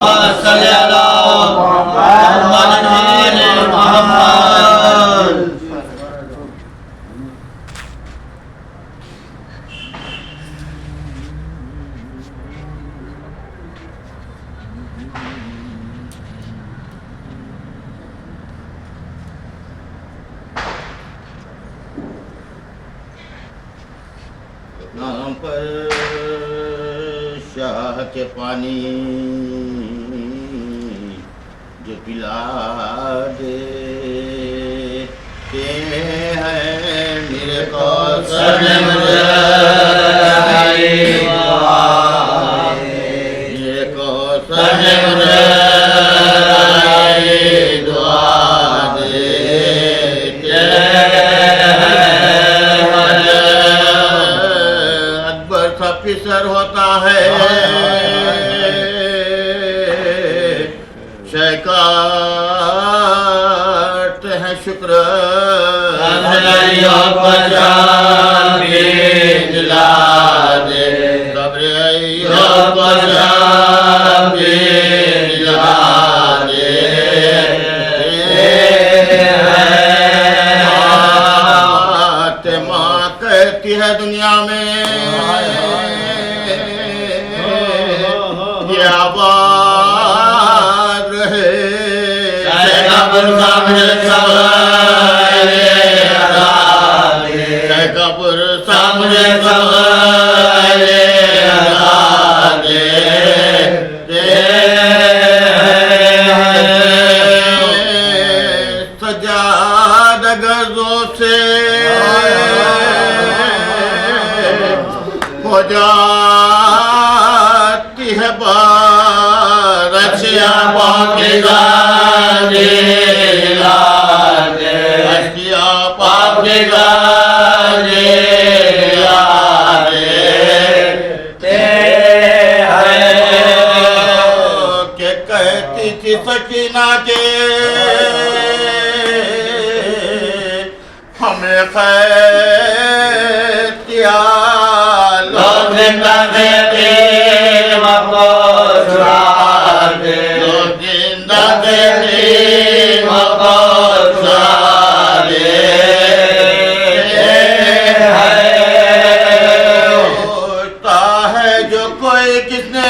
صلی اللہ محمد محمد نام پر شاہ کے پانی جو پلا دیتے ہیں میرے کو سرنے مجھے میرے کو سرنے مجھے دعا دیتے اکبر سا پسر ہوتا ہے کرتے ہیں شکر ایوب جان دلا دے صبر ایوب جان دلا دے ماں کہتی ہے دنیا میں یہ آباد رہے قبر سامنے سوالے آزادے قبر سامنے سوالے آزادے سجاد غرضوں سے ہو جاتی ہے بار اچھیا پاکیزہ سکینہ کے ہمیں خیر کیا لوگ زندہ دیتے مقبول چھڑا دے لوگ زندہ دیتے مقبول چھڑا دے ہوتا ہے جو کوئی کس نے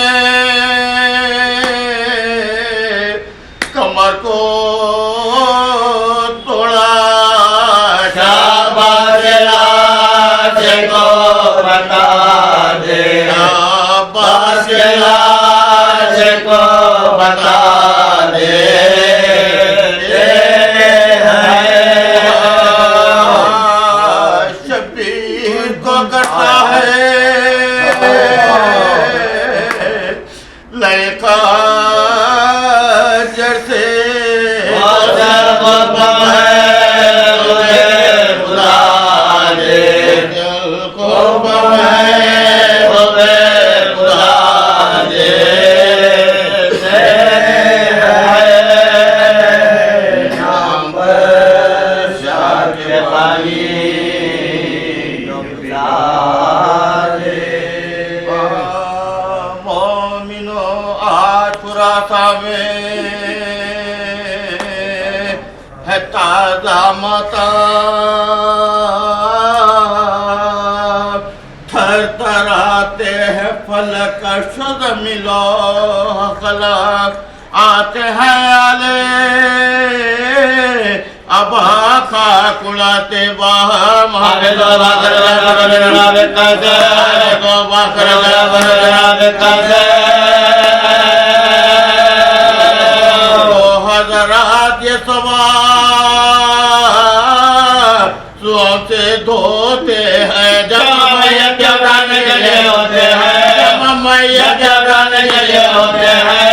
کمر کو توڑا شاباش لاج کو بتا دے شاباش لاج کو بتا دے شبیر کو کرتا ہے لائقہ جیسے ہے تازہ مطاب تھر تھر آتے ہیں فلک شد ملو خلق آتے ہیں علی ابا خاک اڑاتے باہم ہمیں دو باکر جناب کسے دو باکر جناب کسے حضرات یہ سواب سواب سے دھوتے ہیں جب میت جبرانے کے لیے ہوتے ہیں جب میت جبرانے کے لیے ہوتے ہیں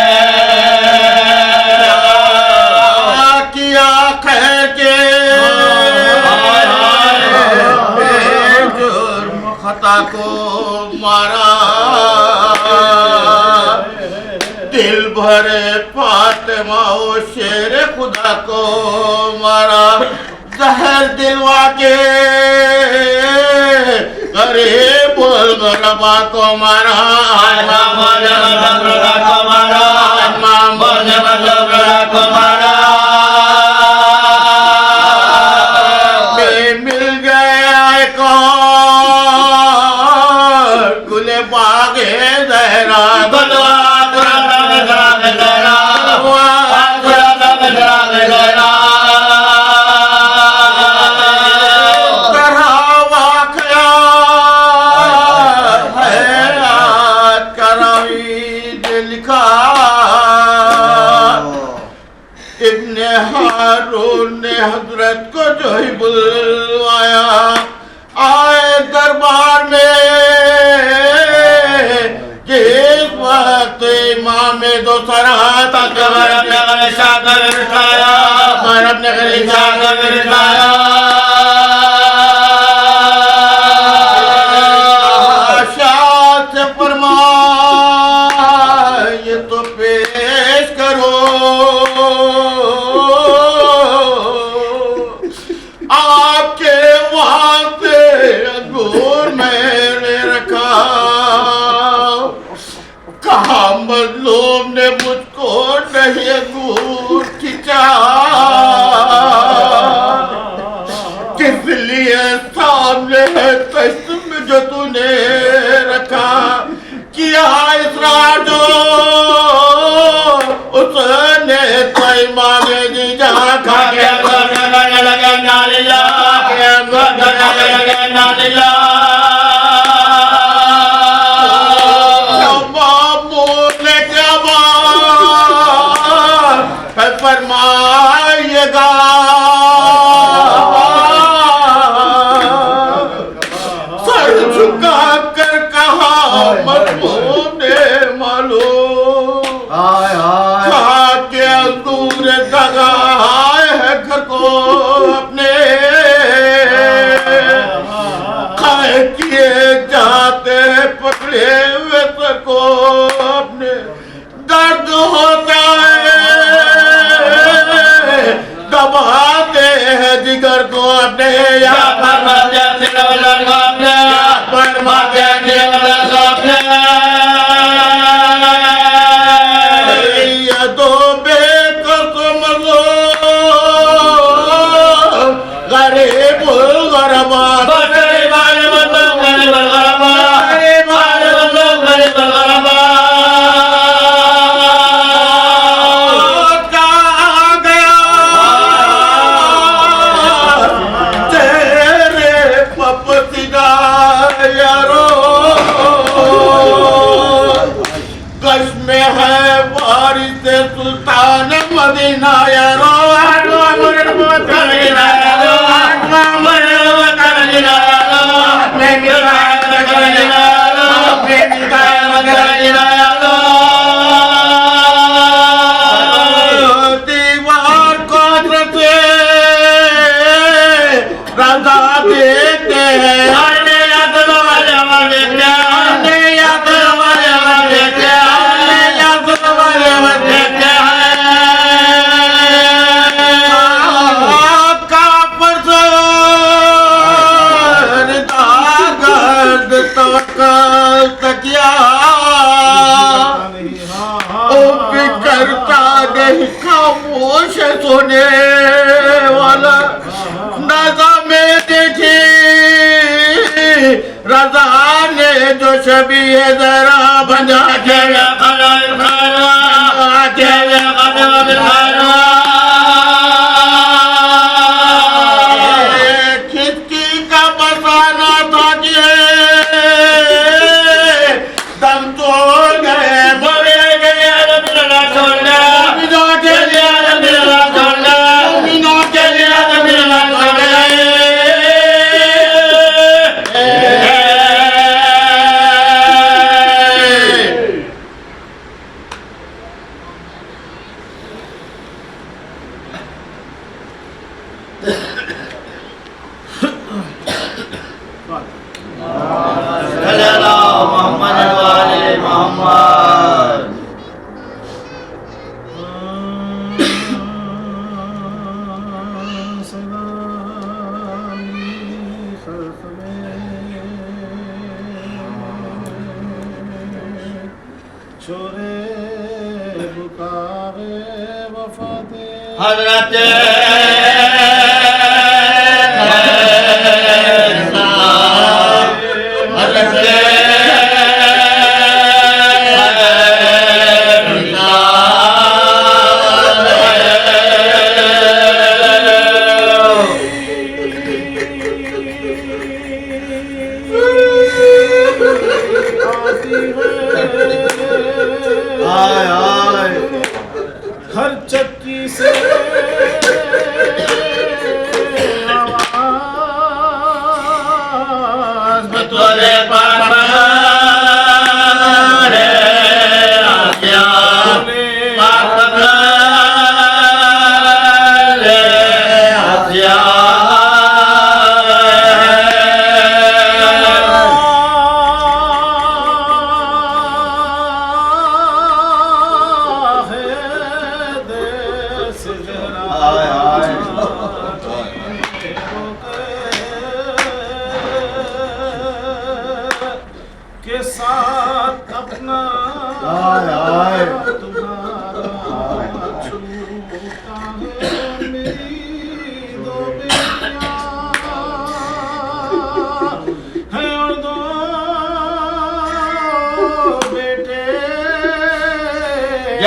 کیا خیر کے بے جرم خطا کو مارا دل بھرے فاطمہ و شیر خدا کو مارا زہر دلوا کے غریب الغربا کو مارا ہارون نے حضرت کو جو ہی بلوایا آئے دربار میں جس وقت امام دو سرات اکبر اپنے غلی شاہ کا ورشایا اپنے غلی شاہ کا ورشایا شاہ سے فرمائے تو پیش کرو آپ کے واسطے انگور میں نے رکھا کہا مظلوم نے مجھ کو نہیں انگور کھچا کس لیے سامنے ہے تشت میں جو تو نے رکھا کیا اسرار جو اس نے تو امام جی جہاں کھا گیا گانے لگے ناللہ گانے لگے ناللہ فرمائیے گا سر جھکا کر کہا مظلوم نے معلوم کہا کہ حضور دگا ہے گھر کو اپنے کھائے کیے جاتے پکڑے ہوئے سر کو اپنے درد ہوتا ہے دباتے ہیں جگر کو اپنے یا فرماتے ہیں سرولر کو اپنے یا فرماتے ہیں سرولر کو اپنے یا دو بے قسم لوگ غریب الغربا غریب الغربا غریب الغربا سلطان مدینہ یا رو آٹھواں مرد وطن جنا یا رو آٹھواں مرد وطن جنا یا رو اپنے مقاید مگر جنا یا رو اپنے مقاید مگر جنا یا رو دیوار کو حضرت رضا دیتے ہیں آنے یا دلوہ جمع دیتے ہیں آنے یا دلوہ جمع دیتے ہیں آنے یا دلوہ جمع دیتے ہیں تکیا او کرتا نہیں خاموش سونے والا نظام دیکھی رضا نے جو شبیہ ذرا بنا کے خلال خلوہ کے قدم بالخلوہ کھتکی کا بسانا تھا کہ دم توڑ گئے مومنوں کے لیے عالم اللہ چھوڑ گیا مومنوں کے لیے عالم اللہ چھوڑ گیا مومنوں کے لیے عالم اللہ چھوڑ گیا حضرت ہر چکی سے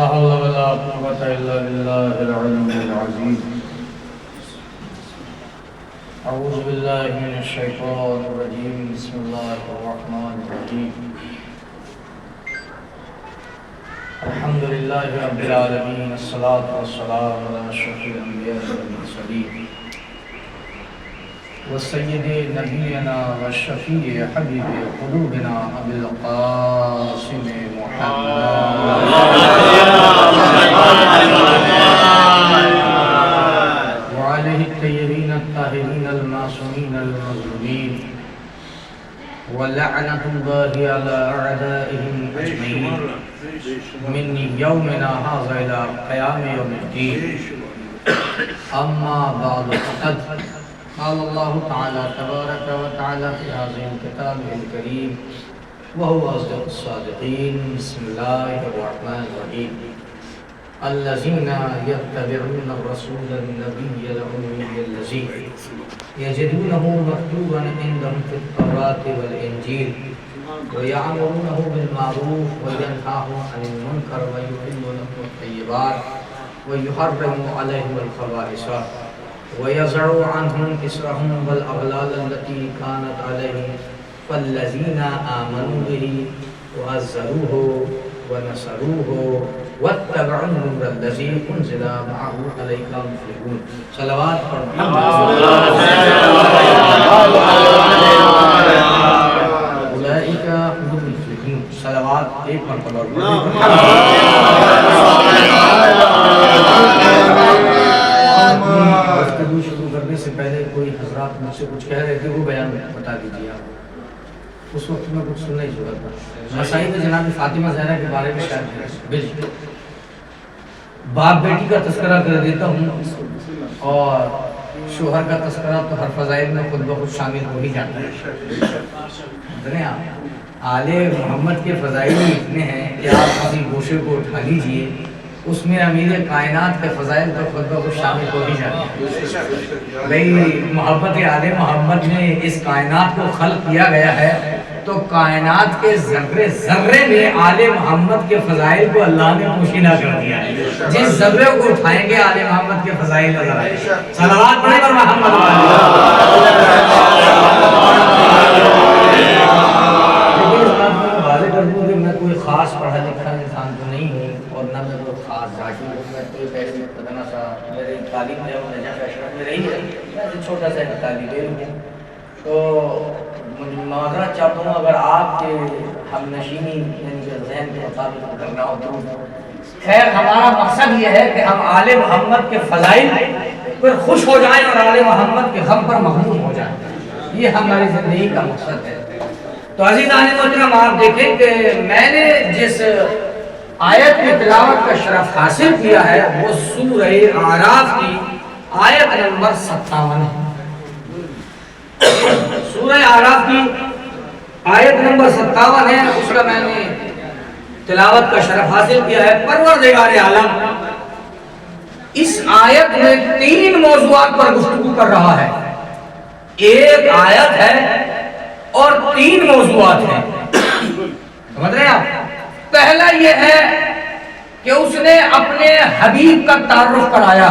لا حول ولا قوة إلا بالله العلي العظيم. أعوذ بالله من الشيطان الرجيم. بسم الله الرحمن الرحيم. الحمد لله رب العالمين. الصلاة والسلام على أشرف الأنبياء والمرسلين وسيد نبينا والشفيع حبيب قلوبنا أبي القاسم محمد وعليه الطيبين الطاهرين المعصومين المظلومين ولعنة الله على أعدائهم أجمعين من يومنا هذا إلى قيام يوم الدين. أما بعد فقد قال الله تعالى تبارك وتعالى في هذا الكتاب الكريم وهو أصدق الصادقين. بسم الله الرحمن الرحيم. الذين يتبعون الرسول النبي الأمي الذي يجدونه مكتوبا عندهم في التوراة والإنجيل ويأمرونه بالمعروف وينهاهم عن المنكر ويحل لهم الطيبات ويحرم عليهم الخبائث ويزع عنهم إسرهم والأغلال التي كانت عليهم فالذين آمنوا به وعزروه ونصروه واتبعوا النور الذي أنزل معه أولئك المفلحون. صلوات پر أولئك هم المفلحون. صلوات ایک مرتبہ گفتگو شروع کرنے سے پہلے کوئی حضرات مجھ سے کچھ کہہ رہے تھے، وہ بیان بتا دیجیے آپ. اس وقت میں کچھ سننا ہی ضرورت تھا. مسائل جناب فاطمہ زہرا کے بارے میں شاید بالکل باپ بیٹی کا تذکرہ کر دیتا ہوں اور شوہر کا تذکرہ تو ہر فضائل میں خود بخود شامل ہو ہی جاتا ہے. آل محمد کے فضائل اتنے ہیں کہ آپ کسی گوشے کو اٹھا لیجئے، اس میں امیر کائنات کے فضائل تو خود بخود شامل ہو ہی جاتے ہیں. بھئی محبت آل محمد میں اس کائنات کو خلق کیا گیا ہے تو کائنات کے ذرے ذرے میں آل محمد کے فضائل کو اللہ نے پوشیدہ کر دیا ہے. جس ذرے کو اٹھائیں گے آل محمد کے فضائل نظر آئے. صلوات پڑھیں پر محمد میں کوئی خاص پڑھا لکھا انسان تو نہیں ہوں اور نہ میں کوئی خاص ذاکر ہوں. میں کوئی پہلے اتنا سا میری تعلیم جو ہے نجف اشرف میں رہی ہے، میں چھوٹا سا تعلیم ہوں. تو معذرت چاہتا ہوں اگر آپ کے ہم نشینی یعنی کہ ذہن کے مطابق کرنا ہو تو. خیر ہمارا مقصد یہ ہے کہ ہم آل محمد کے فضائل پر خوش ہو جائیں اور آل محمد کے غم پر محمود ہو جائیں. یہ ہماری زندگی کا مقصد ہے. تو عزیزان محترم آپ دیکھیں کہ میں نے جس آیت کی تلاوت کا شرف حاصل کیا ہے وہ سورہ اعراف کی آیت نمبر 57 ہے. سورہ اعراف کی آیت نمبر 57 ہے، اس کا میں نے تلاوت کا شرف حاصل کیا ہے. پروردگار عالم اس آیت میں 3 موضوعات پر گفتگو کر رہا ہے. ایک آیت ہے اور 3 موضوعات ہیں. سمجھ رہے ہیں آپ؟ پہلا یہ ہے کہ اس نے اپنے حبیب کا تعارف کرایا.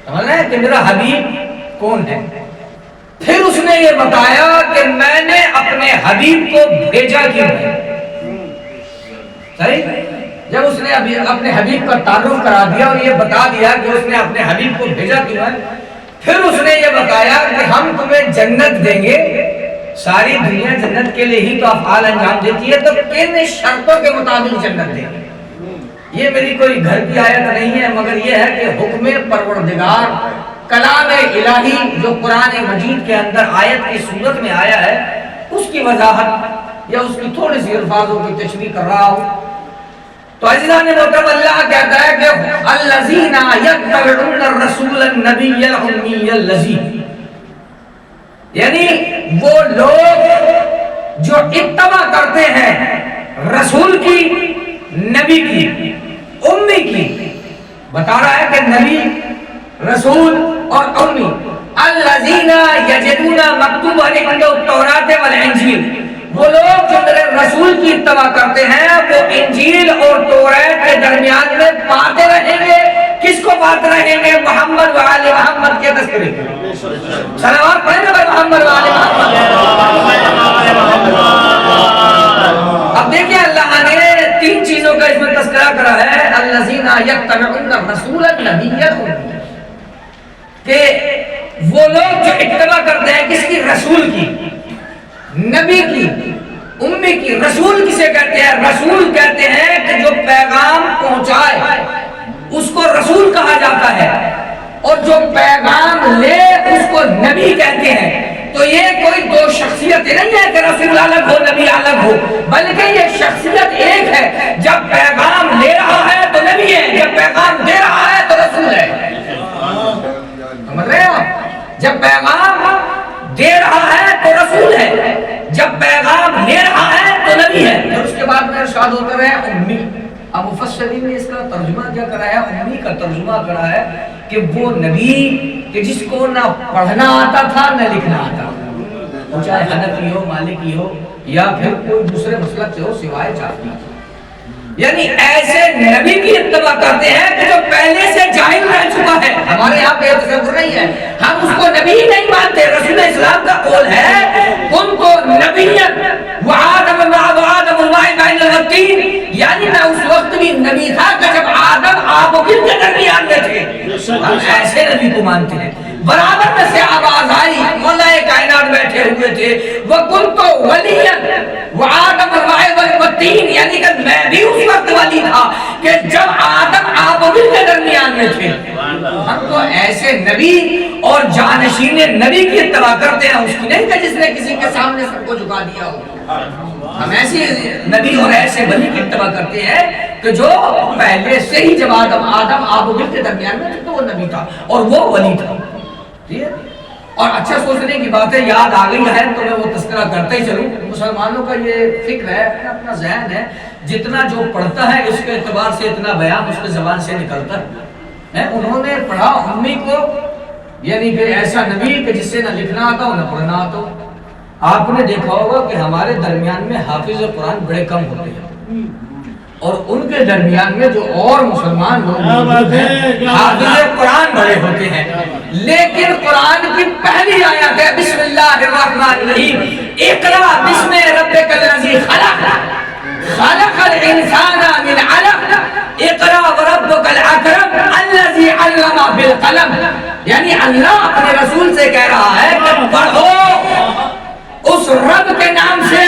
سمجھ رہے ہیں کہ میرا حبیب کون ہے. پھر اس نے یہ بتایا کہ میں نے اپنے حبیب کو بھیجا کیوں ہے. صحیح؟ جب اس نے اپنے حبیب کا تعارف کرا دیا اور یہ بتا دیا کہ اس نے اپنے حبیب کو بھیجا کیوں ہے، پھر اس نے یہ بتایا کہ ہم تمہیں جنت دیں گے. ساری دنیا جنت کے لیے ہی تو افعال انجام دیتی ہے، تو کن شرطوں کے مطابق جنت دیں گے. یہ میری کوئی گھر کی آیت نہیں ہے، مگر یہ ہے کہ حکم پروردگار کلام الہی جو قرآن مجید کے اندر آیت کی صورت میں آیا ہے اس کی وضاحت یا اس کی تھوڑی سی الفاظوں کی تشریح کر رہا ہوں. تو عزیزان محترم اللہ کہتا ہے کہ الذین یتبعون الرسول النبی الامی الذی، یعنی وہ لوگ جو اتباع کرتے ہیں رسول کی، نبی کی، امی کی. بتا رہا ہے کہ نبی، رسول اور امی. الذین یجدون مکتوبا عندهم التوراۃ والانجیل، وہ لوگ جو میرے رسول کی اتباع کرتے ہیں وہ انجیل اور توریت کے درمیان میں پاتے رہیں گے. کس کو پاتے رہیں گے؟ محمد و آل محمد کے تذکرے کے. صلوات پڑھیں گے محمد و آل محمد. اب دیکھیں اللہ نے 3 چیزوں کا اس میں تذکرہ کرا ہے. الذین یتبعون الرسول النبی الامی، کہ وہ لوگ جو اتباع کرتے ہیں کس کی؟ رسول کی، نبی کی، امی کی. رسول کسے کہتے ہیں؟ رسول کہتے ہیں کہ جو پیغام پہنچائے اس کو رسول کہا جاتا ہے، اور جو پیغام لے اس کو نبی کہتے ہیں. تو یہ کوئی 2 شخصیتیں نہیں ہے کہ رسول الگ ہو نبی الگ ہو، بلکہ یہ شخصیت ایک ہے. جب پیغام لے رہا ہے تو نبی ہے، جب پیغام دے رہا ہے تو رسول ہے. سمجھ رہے ہو؟ جب پیغام دے رہا ہے تو رسول ہے، جب پیغام لے رہا ہے تو نبی ہے. اور اس کے بعد میں ارشاد ہوتا رہا امی. اب مفسرین نے اس کا ترجمہ کیا کرا ہے؟ امی کا ترجمہ کرا ہے کہ وہ نبی کہ جس کو نہ پڑھنا آتا تھا نہ لکھنا آتا تھا، چاہے حنفی ہو، مالکی ہو یا پھر کوئی دوسرے مسلک سے ہو سوائے شافعی. یعنی ایسے نبی کی اتباع کرتے ہیں کہ جو پہلے سے جاہل رہ چکا ہے. ہمارے یہاں پہ تصور نہیں ہے، ہم اس کو نبی ہی نہیں مانتے. رسول اسلام کا قول ہے ان کو نبیت وآدم بین الطین، یعنی میں اس وقت بھی نبی تھا کہ جب آدم آب و گل کے درمیان میں تھے. ہم ایسے نبی کو مانتے ہیں. برابر میں سے آواز آئی، مولا کائنات بیٹھے ہوئے تھے، وَكُنْتُ وَلِيًّا وَآدَمَ وَالْتِينَ، یعنی کہ میں بھی اس وقت ولی تھا کہ جب آدم آب و گل کے درمیان میں تھے. ہم تو ایسے نبی اور جانشین نبی کی اتباع کرتے ہیں، اس کی نہیں کہ جس نے کسی کے سامنے سب کو جھکا دیا ہو. ہم ایسے نبی اور ایسے ولی کی اتباع کرتے ہیں کہ جو پہلے سے ہی جب آدم آب و گل کے درمیان میں تھے تو وہ نبی تھا اور وہ ولی تھا. اور اچھا سوچنے کی بات ہے، یاد آ گئی ہے تو میں وہ تذکرہ کرتے ہی چلوں. مسلمانوں کا یہ فکر ہے، اپنا ذہن ہے، جتنا جو پڑھتا ہے اس کے اعتبار سے اتنا بیان اس کے زبان سے نکلتا ہے. انہوں نے پڑھا امی کو، یعنی کہ ایسا نبی کہ جس سے نہ لکھنا آتا ہو نہ پڑھنا آتا ہو. آپ نے دیکھا ہوگا کہ ہمارے درمیان میں حافظ قرآن بڑے کم ہوتے ہیں، اور ان کے درمیان میں جو اور مسلمان لوگ موجود ہیں حافظ قرآن بڑے ہوتے ہیں. لیکن قرآن کی پہلی آیت ہے بسم اللہ الرحمن الرحیم، اقرا بسم ربک الذی خلق خلق الانسان من علق اقرا وربک الاکرم الذی علم بالقلم. یعنی اللہ اپنے رسول سے کہہ رہا ہے کہ پڑھو اس رب کے نام سے،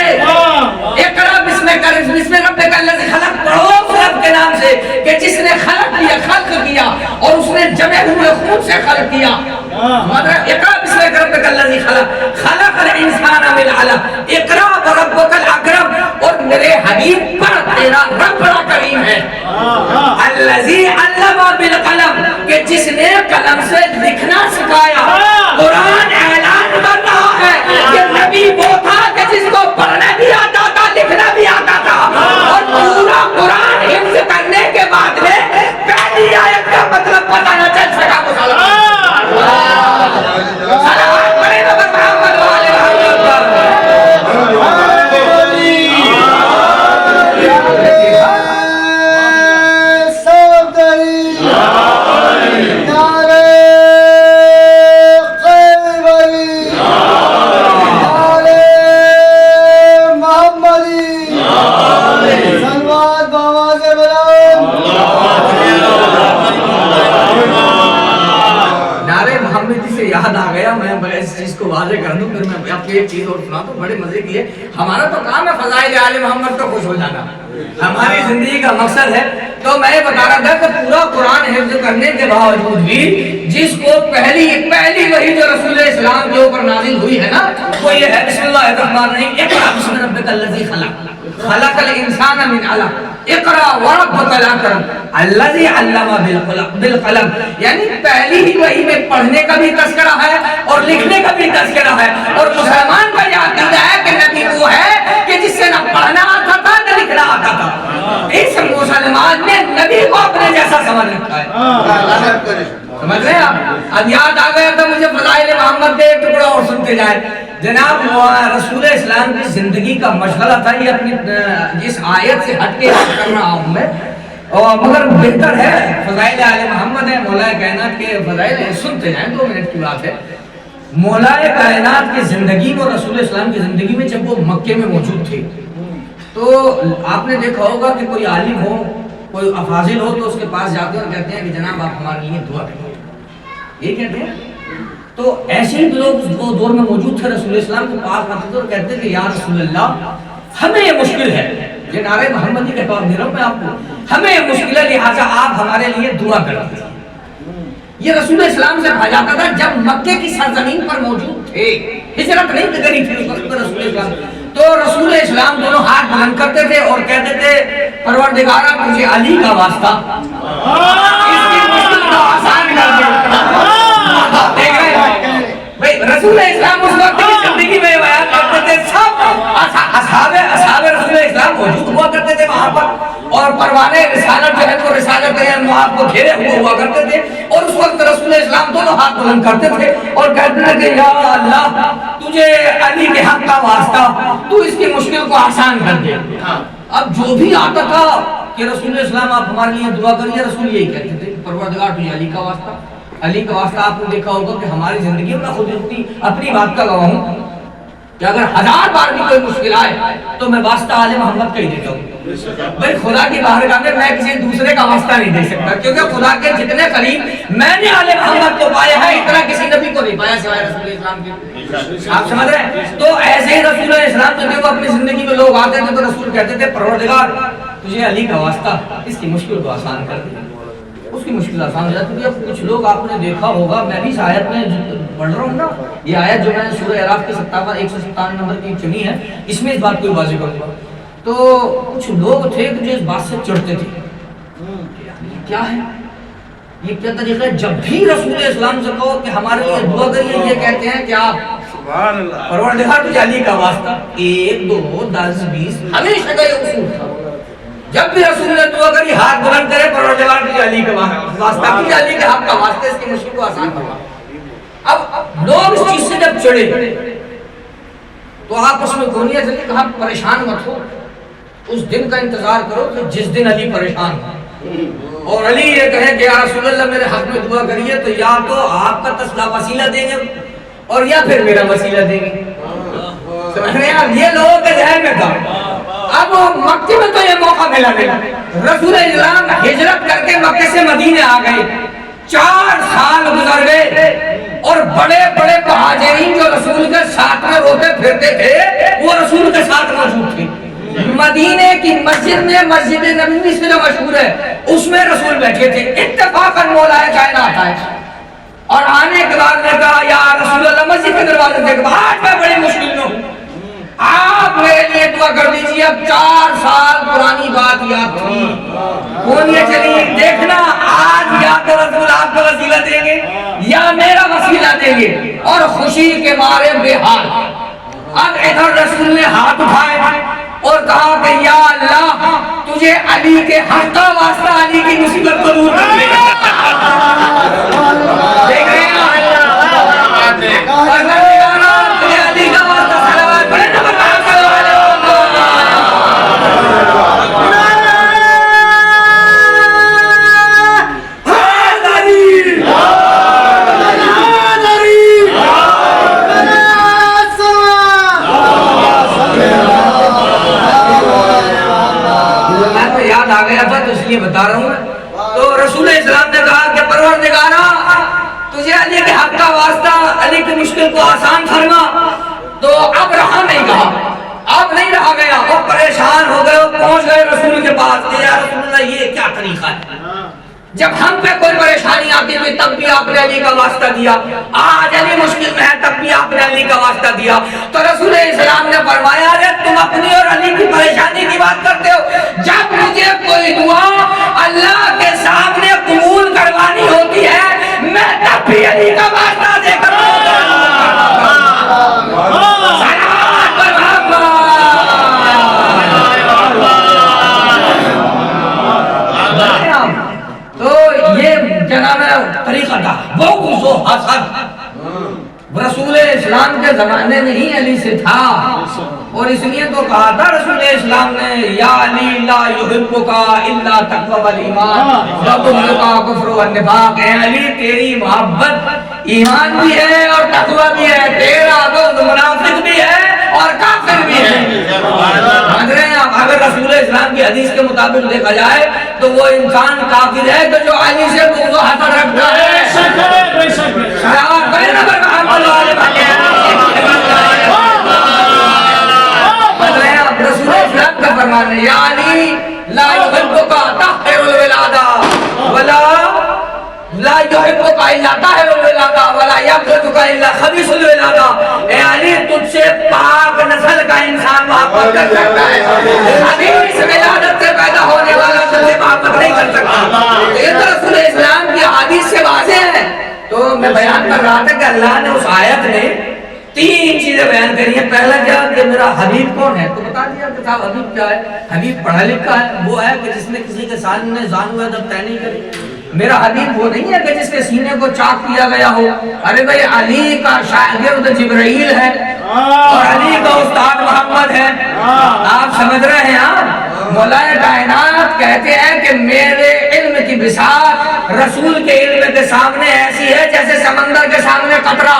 اقرا بسم ربک الذی خلق، پڑھو اس رب کے نام سے کہ جس نے خلق کیا اور اس نے جمع ہوئے خون سے خلق کیا. مطلب اقرا بسم ربک الذی خلق خلق الانسان من علق اقرا وربک الاکرم. اور میرے حبیب پر تیرا رب بڑا کریم ہے، الذی علم بالقلم، کہ جس نے قلم سے لکھنا سکھایا. قرآن اعلان کر رہا ہے کہ نبی وہ تھا کہ جس کو پڑھنا بھی آتا تھا لکھنا بھی آتا تھا، اور پورا قرآن حفظ کرنے کے بعد میں پہلی آیت کا مطلب پتہ نہ چل سکا. صلوات پڑھیں نبی محمد والے یاد آ گیا. میں اس چیز کو واضح کر دوں، پھر میں آپ کو ایک چیز اور سنا دوں بڑے مزے کی ہے. ہمارا تو کام ہے فضائل آل محمد کو خوش ہو جانا، ہماری زندگی کا مقصد ہے. تو میں بتا رہا تھا کہ پورا قرآن حفظ کرنے کے باوجود بھی جس کو پہلی وحی جو رسول اسلام کے اوپر نازل ہوئی ہے نا، وہ یہ ہے بسم اللہ الرحمن الرحیم، اقرا بسم ربک الذی خلق خلق الانسان من علق اقرا وربک الاکرم الذی علم بالقلم. یعنی پہلی ہی وحی میں پڑھنے کا بھی تذکرہ ہے اور لکھنے کا بھی تذکرہ ہے. اور مسلمان کا یہ عقیدہ ہے کہ نبی وہ ہے کہ جس سے نہ پڑھنا آتا تھا نہ لکھنا آتا تھا. اس مسلمان نے نبی کو اپنے جیسا سمجھ رکھا ہے. سمجھ رہے ہیں آپ؟ اب یاد آ گیا تو مجھے فضائل محمد دے ایک ٹکڑا اور سنتے جائیں. جناب رسول اسلام کی زندگی کا مشغلہ تھا یہ اپنی جس آیت سے ہٹ کے کر رہا ہوں میں، مگر بہتر ہے فضائل آل محمد ہے، مولا کائنات کے فضائل ہیں، سنتے جائیں، 2 منٹ کی بات ہے۔ مولا کائنات کی زندگی میں، رسول اسلام کی زندگی میں جب وہ مکے میں موجود تھے تو آپ نے دیکھا ہوگا کہ کوئی عالم ہو، کوئی افاضل ہو تو اس کے پاس جاتے ہیں اور کہتے ہیں کہ جناب آپ ہمارے لیے دعا کریں، یہ کہتے ہیں۔ تو ایسے ہی لوگ اس دور میں موجود تھے، رسول اسلام کے پاس آتے تھے اور کہتے کہ یا رسول اللہ ہمیں یہ مشکل ہے، یہ نعرہ محمدی کے طور دے رہا ہوں میں آپ کو، ہمیں یہ مشکل ہے لہٰذا آپ ہمارے لیے دعا کریں۔ یہ رسول اسلام سے کہا جاتا تھا جب مکے کی سرزمین پر موجود تھے، ہجرت نہیں کری تھی اس وقت رسول اسلام، تو رسول اسلام دونوں ہاتھ بلند کرتے تھے اور کہتے تھے پروردگارا تجھے علی کا واسطہ اس کی مشکل کو آسان کر دے۔ رسول اسلام اس وقت کی زندگی میں بیان کرتے تھے، سب اصحاب رسول اسلام موجود ہوا کرتے تھے وہاں پر، اور پروانے رسالت جو ہے وہ رسالت آپ کو گھیرے ہوئے ہوا کرتے تھے، اور اس وقت رسول اسلام دونوں ہاتھ بلند کرتے تھے اور کہتے تھے کہ یا اللہ تجھے علی کے حق کا واسطہ تو اس کی مشکل کو آسان کر دے۔ اب جو بھی آتا تھا کہ رسول اسلام آپ ہمارے لیے دعا کریے، رسول یہی کہتے تھے پروردگار تجھے علی کا واسطہ، علی کا واسطہ۔ آپ نے دیکھا ہوگا کہ ہماری زندگی میں خود اپنی بات کا گواہ ہوں کہ اگر 1000 بار بھی کوئی مشکل آئے تو میں واسطہ آل محمد کا ہی دیتا ہوں۔ بھائی خدا کی بارگاہ میں میں کسی دوسرے کا واسطہ نہیں دے سکتا، کیونکہ خدا کے جتنے قریب میں نے آل محمد کو پایا ہے اتنا کسی نبی کو نہیں پایا سوائے رسول اسلام کے۔ آپ سمجھ رہے ہیں؟ تو ایسے ہی رسول اسلام جو دیکھو اپنی زندگی میں لوگ آتے تھے تو رسول کہتے تھے پروردگار تجھے علی کا واسطہ اس کی مشکل کو آسان کر دے، اس کی مشکل آسان ہو جاتی ہے۔ اب کچھ لوگ آپ نے دیکھا ہوگا، میں بھی اس آیت میں پڑھ رہا ہوں نا، یہ آیت جو میں نے سورہ اعراف کے 157 نمبر کی چنی ہے، اس میں اس بات کو واضح کروں گا۔ تو کچھ لوگ تھے جو اس بات سے چڑھتے تھے، کیا ہے یہ، کیا طریقہ ہے، جب بھی رسول اسلام سے کہو کہ ہمارے لیے دعا کریے یہ کہتے ہیں کہ آپ پروردگار تجھے علی کا واسطہ، 1 2 10 20 ہمیشہ کا یہ اصول تھا، جب بھی رسول نے دعا کری ہاتھ بلند کرے پروردگار تجھے علی کا واسطہ، تجھے علی کے حق کا واسطہ، اس کی مشکل کو آسان کروا۔ اب لوگ اس چیز سے جب چڑھے تو آپس میں گونیاں چلی کہ آپ پریشان مت ہو، اس دن کا انتظار کرو کہ جس دن علی پریشان ہو اور علی یہ کہے کہ یا رسول اللہ میرے حق میں دعا کریے، تو یا تو آپ کا تسلا وسیلہ دیں گے اور یا پھر میرا وسیلہ دیں گے۔ سمجھ رہے ہیں؟ یہ لوگوں کے ذہن میں تھا۔ اب مکے میں تو یہ موقع ملا رسول اسلام ہجرت کر کے مکے سے مدینے آ گئے، 4 سال گزر گئے اور بڑے بڑے مہاجرین جو رسول کے ساتھ میں روتے پھرتے تھے وہ رسول کے ساتھ موجود تھے۔ مدینے کی مسجد میں، مسجد نبوی سے جو مشہور ہے، اس میں رسول بیٹھے تھے، اتفاقاً مولا کائنات آئے اور آنے کے بعد نے کہا یا رسول اللہ مسجد کے دروازے سے آج میں بڑی مشکل میں ہوں، آپ میرے لیے دعا کر دیجیے۔ اب 4 سال پرانی بات یاد تھی، گونیاں چلی، دیکھنا آج یا تو رسول آپ کا وسیلہ دیں گے یا میرا وسیلہ دیں گے، اور خوشی کے مارے بے حال۔ اب ادھر رسول نے ہاتھ اٹھائے اور کہا کہ یا اللہ تجھے علی کے حق کا واسطہ علی کی مصیبت کو دور کر دے۔ دیکھ رہے ہیں علی کا واسطہ صلوات پڑھے نا بتا رہا ہوں۔ تو رسول اسلام نے کہا کہ پروردگارا تجھے علی کے حق کا واسطہ علی کی مشکل کو آسان فرما۔ تو اب رہا نہیں کہا، اب نہیں رہا گیا، وہ پریشان ہو گئے، پہنچ گئے رسول کے پاس کہ یا رسول اللہ یہ کیا طریقہ ہے، جب ہم پہ کوئی پریشانی آتی ہے تب بھی آپ نے علی کا واسطہ دیا، آج علی مشکل میں ہے تب بھی آپ نے علی کا واسطہ دیا۔ تو رسول اسلام نے فرمایا ارے تم اپنی اور علی کی پریشانی کی بات کرتے ہو، جب مجھے کوئی دعا اللہ کے سامنے قبول کروانی ہوتی ہے میں تب بھی علی کا واسطہ دے کر طریقہ تھا، وہ حسد رسول اسلام کے زمانے میں ہی سے تھا، اور اس لیے تو کہا تھا رسول اسلام نے یا علی لا یحبک الا تقوی والایمان وبغضک کفر والنفاق، اے علی تیری محبت ایمان بھی ہے اور تقوی بھی ہے، تیرا بغض منافق بھی ہے اور کافر بھی ہے۔ سمجھ رہے ہیں آپ؟ اگر رسول اسلام کی حدیث کے مطابق دیکھا جائے تو وہ انسان کافر ہے کہ جو علی سے بغض و حسد رکھتا ہے۔ رسول اسلام کا فرمان ہے یا علی لا یحبک طاہر الولادہ ولا لا یحبک الا طاہر الولادہ ولا یبغضک الا خبیث الولادہ، اے علی تجھ سے پاک نسل کا انسان محبت کر سکتا ہے، خبیث ولادت سے پیدا ہونے والا تجھ سے محبت نہیں کر سکتا۔ یہ تو رسول اسلام کی حدیث سے واضح ہے۔ تو میں بیان کر رہا تھا کہ اللہ نے اس آیت میں 3 چیزیں بیان کری ہیں۔ پہلا کیا کہ میرا حبیب کون ہے، تو بتا دیا کہ صاحب حبیب کیا ہے، حبیب پڑھا لکھا ہے، وہ ہے کہ جس نے کسی کے سامنے زانو ادب طے نہیں کری۔ میرا حبیب وہ نہیں ہے کہ جس کے سینے کو چاک کیا گیا ہو۔ ارے بھائی علی کا شاگرد جبرائیل ہے اور علی کا استاد محمد ہے، آپ سمجھ رہے ہیں؟ آپ مولا کائنات کہتے ہیں کہ میرے علم کی بساط رسول کے علم کے سامنے ایسی ہے جیسے سمندر کے سامنے قطرہ،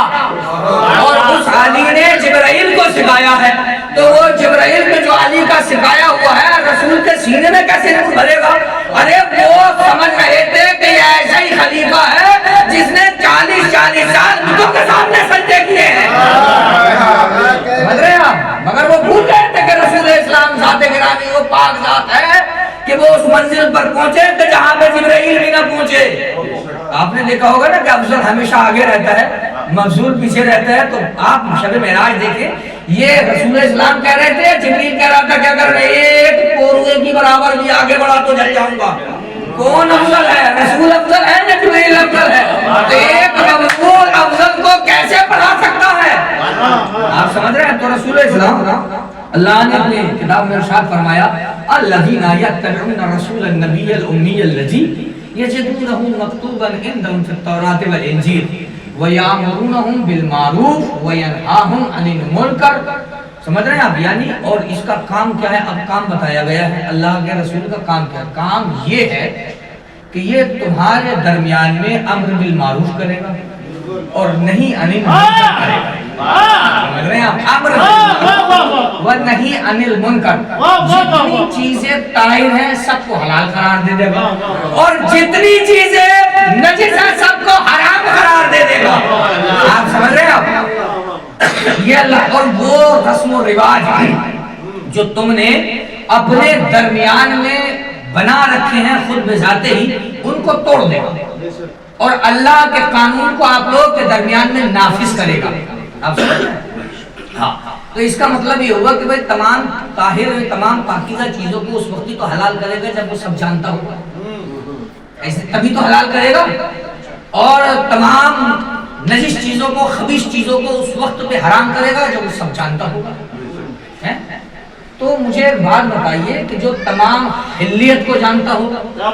اور اس علی نے جبرائیل کو سکھایا ہے، تو وہ جبرائیل میں جو علی کا سکھایا ہوا ہے رسول کے سینے میں کیسے نور بھرے گا؟ ارے وہ سمجھ رہے تھے کہ یہ ایسا ہی خلیفہ ہے جس نے 40 سال بتوں کے سامنے سجدے کیے ہیں، سمجھ رہے ہیں آپ؟ مگر وہ بھول گئے تھے کہ رسول اسلام ذات گرامی وہ پاک ذات ہے کہ وہ اس منزل پر پہنچے کہ جہاں پہ جبرائیل بھی نہ پہنچے۔ آپ نے دیکھا ہوگا نا کہ افضل ہمیشہ آگے رہتا ہے، مفضول پیچھے رہتا ہے۔ تو آپ شب معراج دیکھیں، یہ رسول اسلام کہہ رہے تھے، جبریل کہہ رہا تھا کہ اگر میں ایک کوروے کی برابر بھی آگے بڑھا تو جل جاؤں گا۔ کون افضل ہے، رسول افضل ہے یا جبریل افضل ہے؟ تو ایک مفضول افضل کو کیسے پڑھا سکتا ہے؟ آپ سمجھ رہے ہیں؟ تو رسول اسلام اللہ نے اپنی کتاب میں ارشاد فرمایا الذین یتبعون الرسول النبی الامی الذی یجدونہ مکتوبا عندہم فی التوراۃ والانجیل وَيَأْمُرُونَهُمْ بِالْمَعْرُوفِ وَيَنْهَاهُمْ عَنِ الْمُنکَرِ۔ سمجھ رہے ہیں آپ؟ یعنی اور اس کا کام کیا ہے؟ اب کام بتایا گیا ہے، اللہ کے رسول کا کام کیا ہے؟ کام یہ ہے کہ یہ تمہارے درمیان میں امر بالمعروف کرے گا اور نہیں عن المنکر کرے گا۔ سمجھ رہے ہیں آپ؟ امر بالمعروف و نہیں عن المنکر، جتنی چیزیں طاہر ہیں سب کو حلال قرار دے دے گا اور جتنی چیزیں نجس ہیں سب کو حرام قرار دے دے گا۔ آپ سمجھ رہے ہیں آپ؟ یہ اللہ اور وہ رسم و رواج جو تم نے اپنے درمیان میں بنا رکھے ہیں خود بذات ہی، ان کو توڑ دے گا اور اللہ کے قانون کو آپ لوگ کے درمیان میں نافذ کرے گا۔ آپ سمجھ رہے ہیں؟ ہاں، تو اس کا مطلب یہ ہوگا کہ بھئی تمام طاہر تمام پاکیزہ چیزوں کو اس وقت تو حلال کرے گا جب وہ سب جانتا ہوگا، ایسے تبھی تو حلال کرے گا، اور تمام نجس چیزوں کو خبیث چیزوں کو اس وقت پہ حرام کرے گا جب وہ سب جانتا ہوگا۔ تو مجھے ایک بات بتائیے کہ جو تمام حلیت کو جانتا ہوگا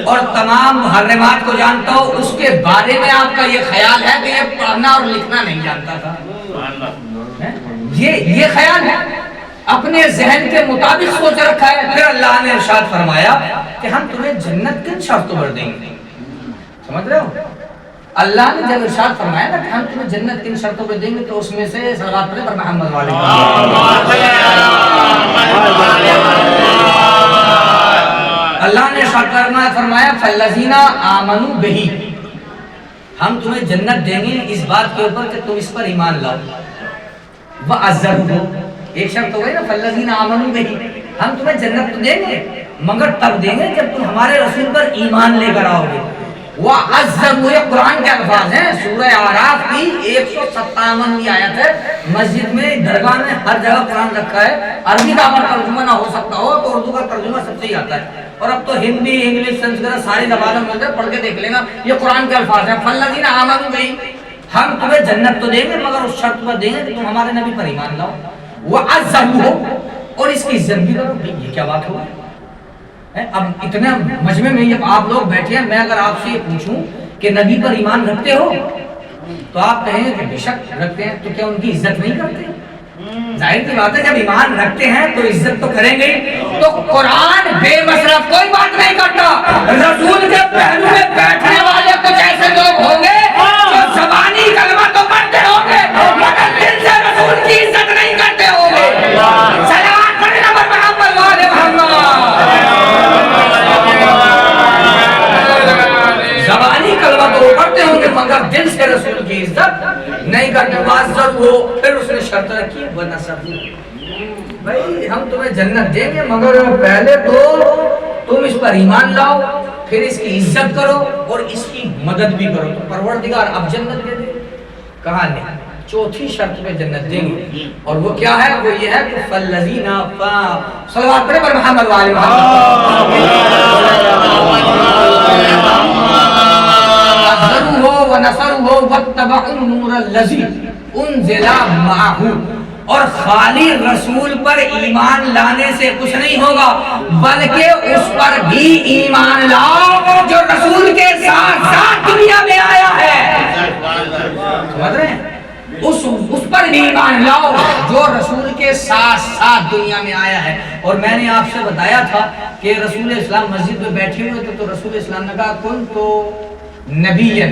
اور تمام محرمات کو جانتا ہو، اس کے بارے میں آپ کا یہ خیال ہے کہ یہ پڑھنا اور لکھنا نہیں جانتا تھا؟ یہ خیال ہے، اپنے ذہن کے مطابق سوچ رکھا ہے۔ پھر اللہ نے ارشاد فرمایا کہ ہم تمہیں جنت کن شرطوں پر دیں گے۔ سمجھ رہے ہو؟ اللہ نے جب ارشاد فرمایا نا کہ ہم تمہیں جنت کن شرطوں پہ دیں گے، تو اس میں سے صلوات پڑھیں پر محمد والے۔ اللہ نے ارشاد فرمایا فالذین آمنوا بہ، ہم تمہیں جنت دیں گے اس بات کے اوپر کہ تم اس پر ایمان لاؤ۔ وَعَزَّرُوهُ، ایک شرط ہو گئی نا فالذین آمنوا بہ، ہم تمہیں جنت تو دیں گے مگر تب دیں گے جب تم ہمارے رسول پر ایمان لے کر آؤ گے۔ وَعَزَّرُوهُ، یہ قرآن کے الفاظ ہیں، سورہ اعراف کی 157ویں آیت ہے۔ مسجد میں درگاہ میں ہر جگہ قرآن رکھا ہے، عربی کا اگر ترجمہ نہ ہو سکتا ہو تو اردو کا ترجمہ سب سے ہی آتا ہے، اور اب تو ہندی انگلش سنسکرت ساری زبانوں میں پڑھ کے دیکھ لینا، یہ قرآن کے الفاظ ہیں۔ فالذین آمنوا بہ، ہم تمہیں جنت تو دیں گے مگر اس شرط پر دیں گے کہ تم ہمارے نبی پر ایمان لاؤ۔ وَعَزَّرُوهُ، اور اس کی عزت بھی کرو۔ یہ کیا بات ہوگی؟ اب اتنے مجمع میں جب آپ لوگ بیٹھے ہیں، میں اگر آپ سے یہ پوچھوں کہ نبی پر ایمان رکھتے ہو تو آپ کہیں کہ بے شک رکھتے ہیں، تو کیا ان کی عزت نہیں کرتے؟ ظاہر سی بات ہے جب ایمان رکھتے ہیں تو عزت تو کریں گے. تو قرآن بے مصرف کوئی بات نہیں کرتا. رسول کے پہلو میں بیٹھنے والے کچھ ایسے لوگ ہوں گے جو زبانی کلمہ تو پڑھتے ہوں گے مگر دل سے رسول کی عزت نہیں کرتے ہوں گے. صلوات پڑھیں نبی محمد والے محمد. زبانی کلمہ تو پڑھتے ہوں گے مگر دل سے رسول کی عزت نہیں کرتے. معذب ہو پھر اس نے شرط رکھی وَنَصَبُ. بھائی ہم تمہیں جنت دیں گے مگر پہلے تو تم اس پر ایمان لاؤ پھر اس کی عزت کرو اور اس کی مدد بھی کرو. تو پروردگار اب جنت دے دے. کہاں نہیں, چوتھی شرط پہ جنت دیں گے اور وہ کیا ہے؟ وہ یہ ہے کہ فَالَّذِينَ صلوات پڑھیں پر محمد والے وَنَصَرُهُ وَاتَّبَعُوا النُّورَ الَّذِي أُنزِلَ مَعَهُ. اور خالی رسول پر ایمان لانے سے کچھ نہیں ہوگا بلکہ اس پر بھی ایمان لاؤ جو رسول کے ساتھ ساتھ دنیا میں آیا ہے. سمجھ رہے ہیں؟ اس پر بھی ایمان لاؤ جو رسول کے ساتھ ساتھ دنیا میں آیا ہے. اور میں نے آپ سے بتایا تھا کہ رسول اسلام مسجد میں بیٹھے ہوئے تھے تو رسول اسلام نے کہا کن تو نبیًا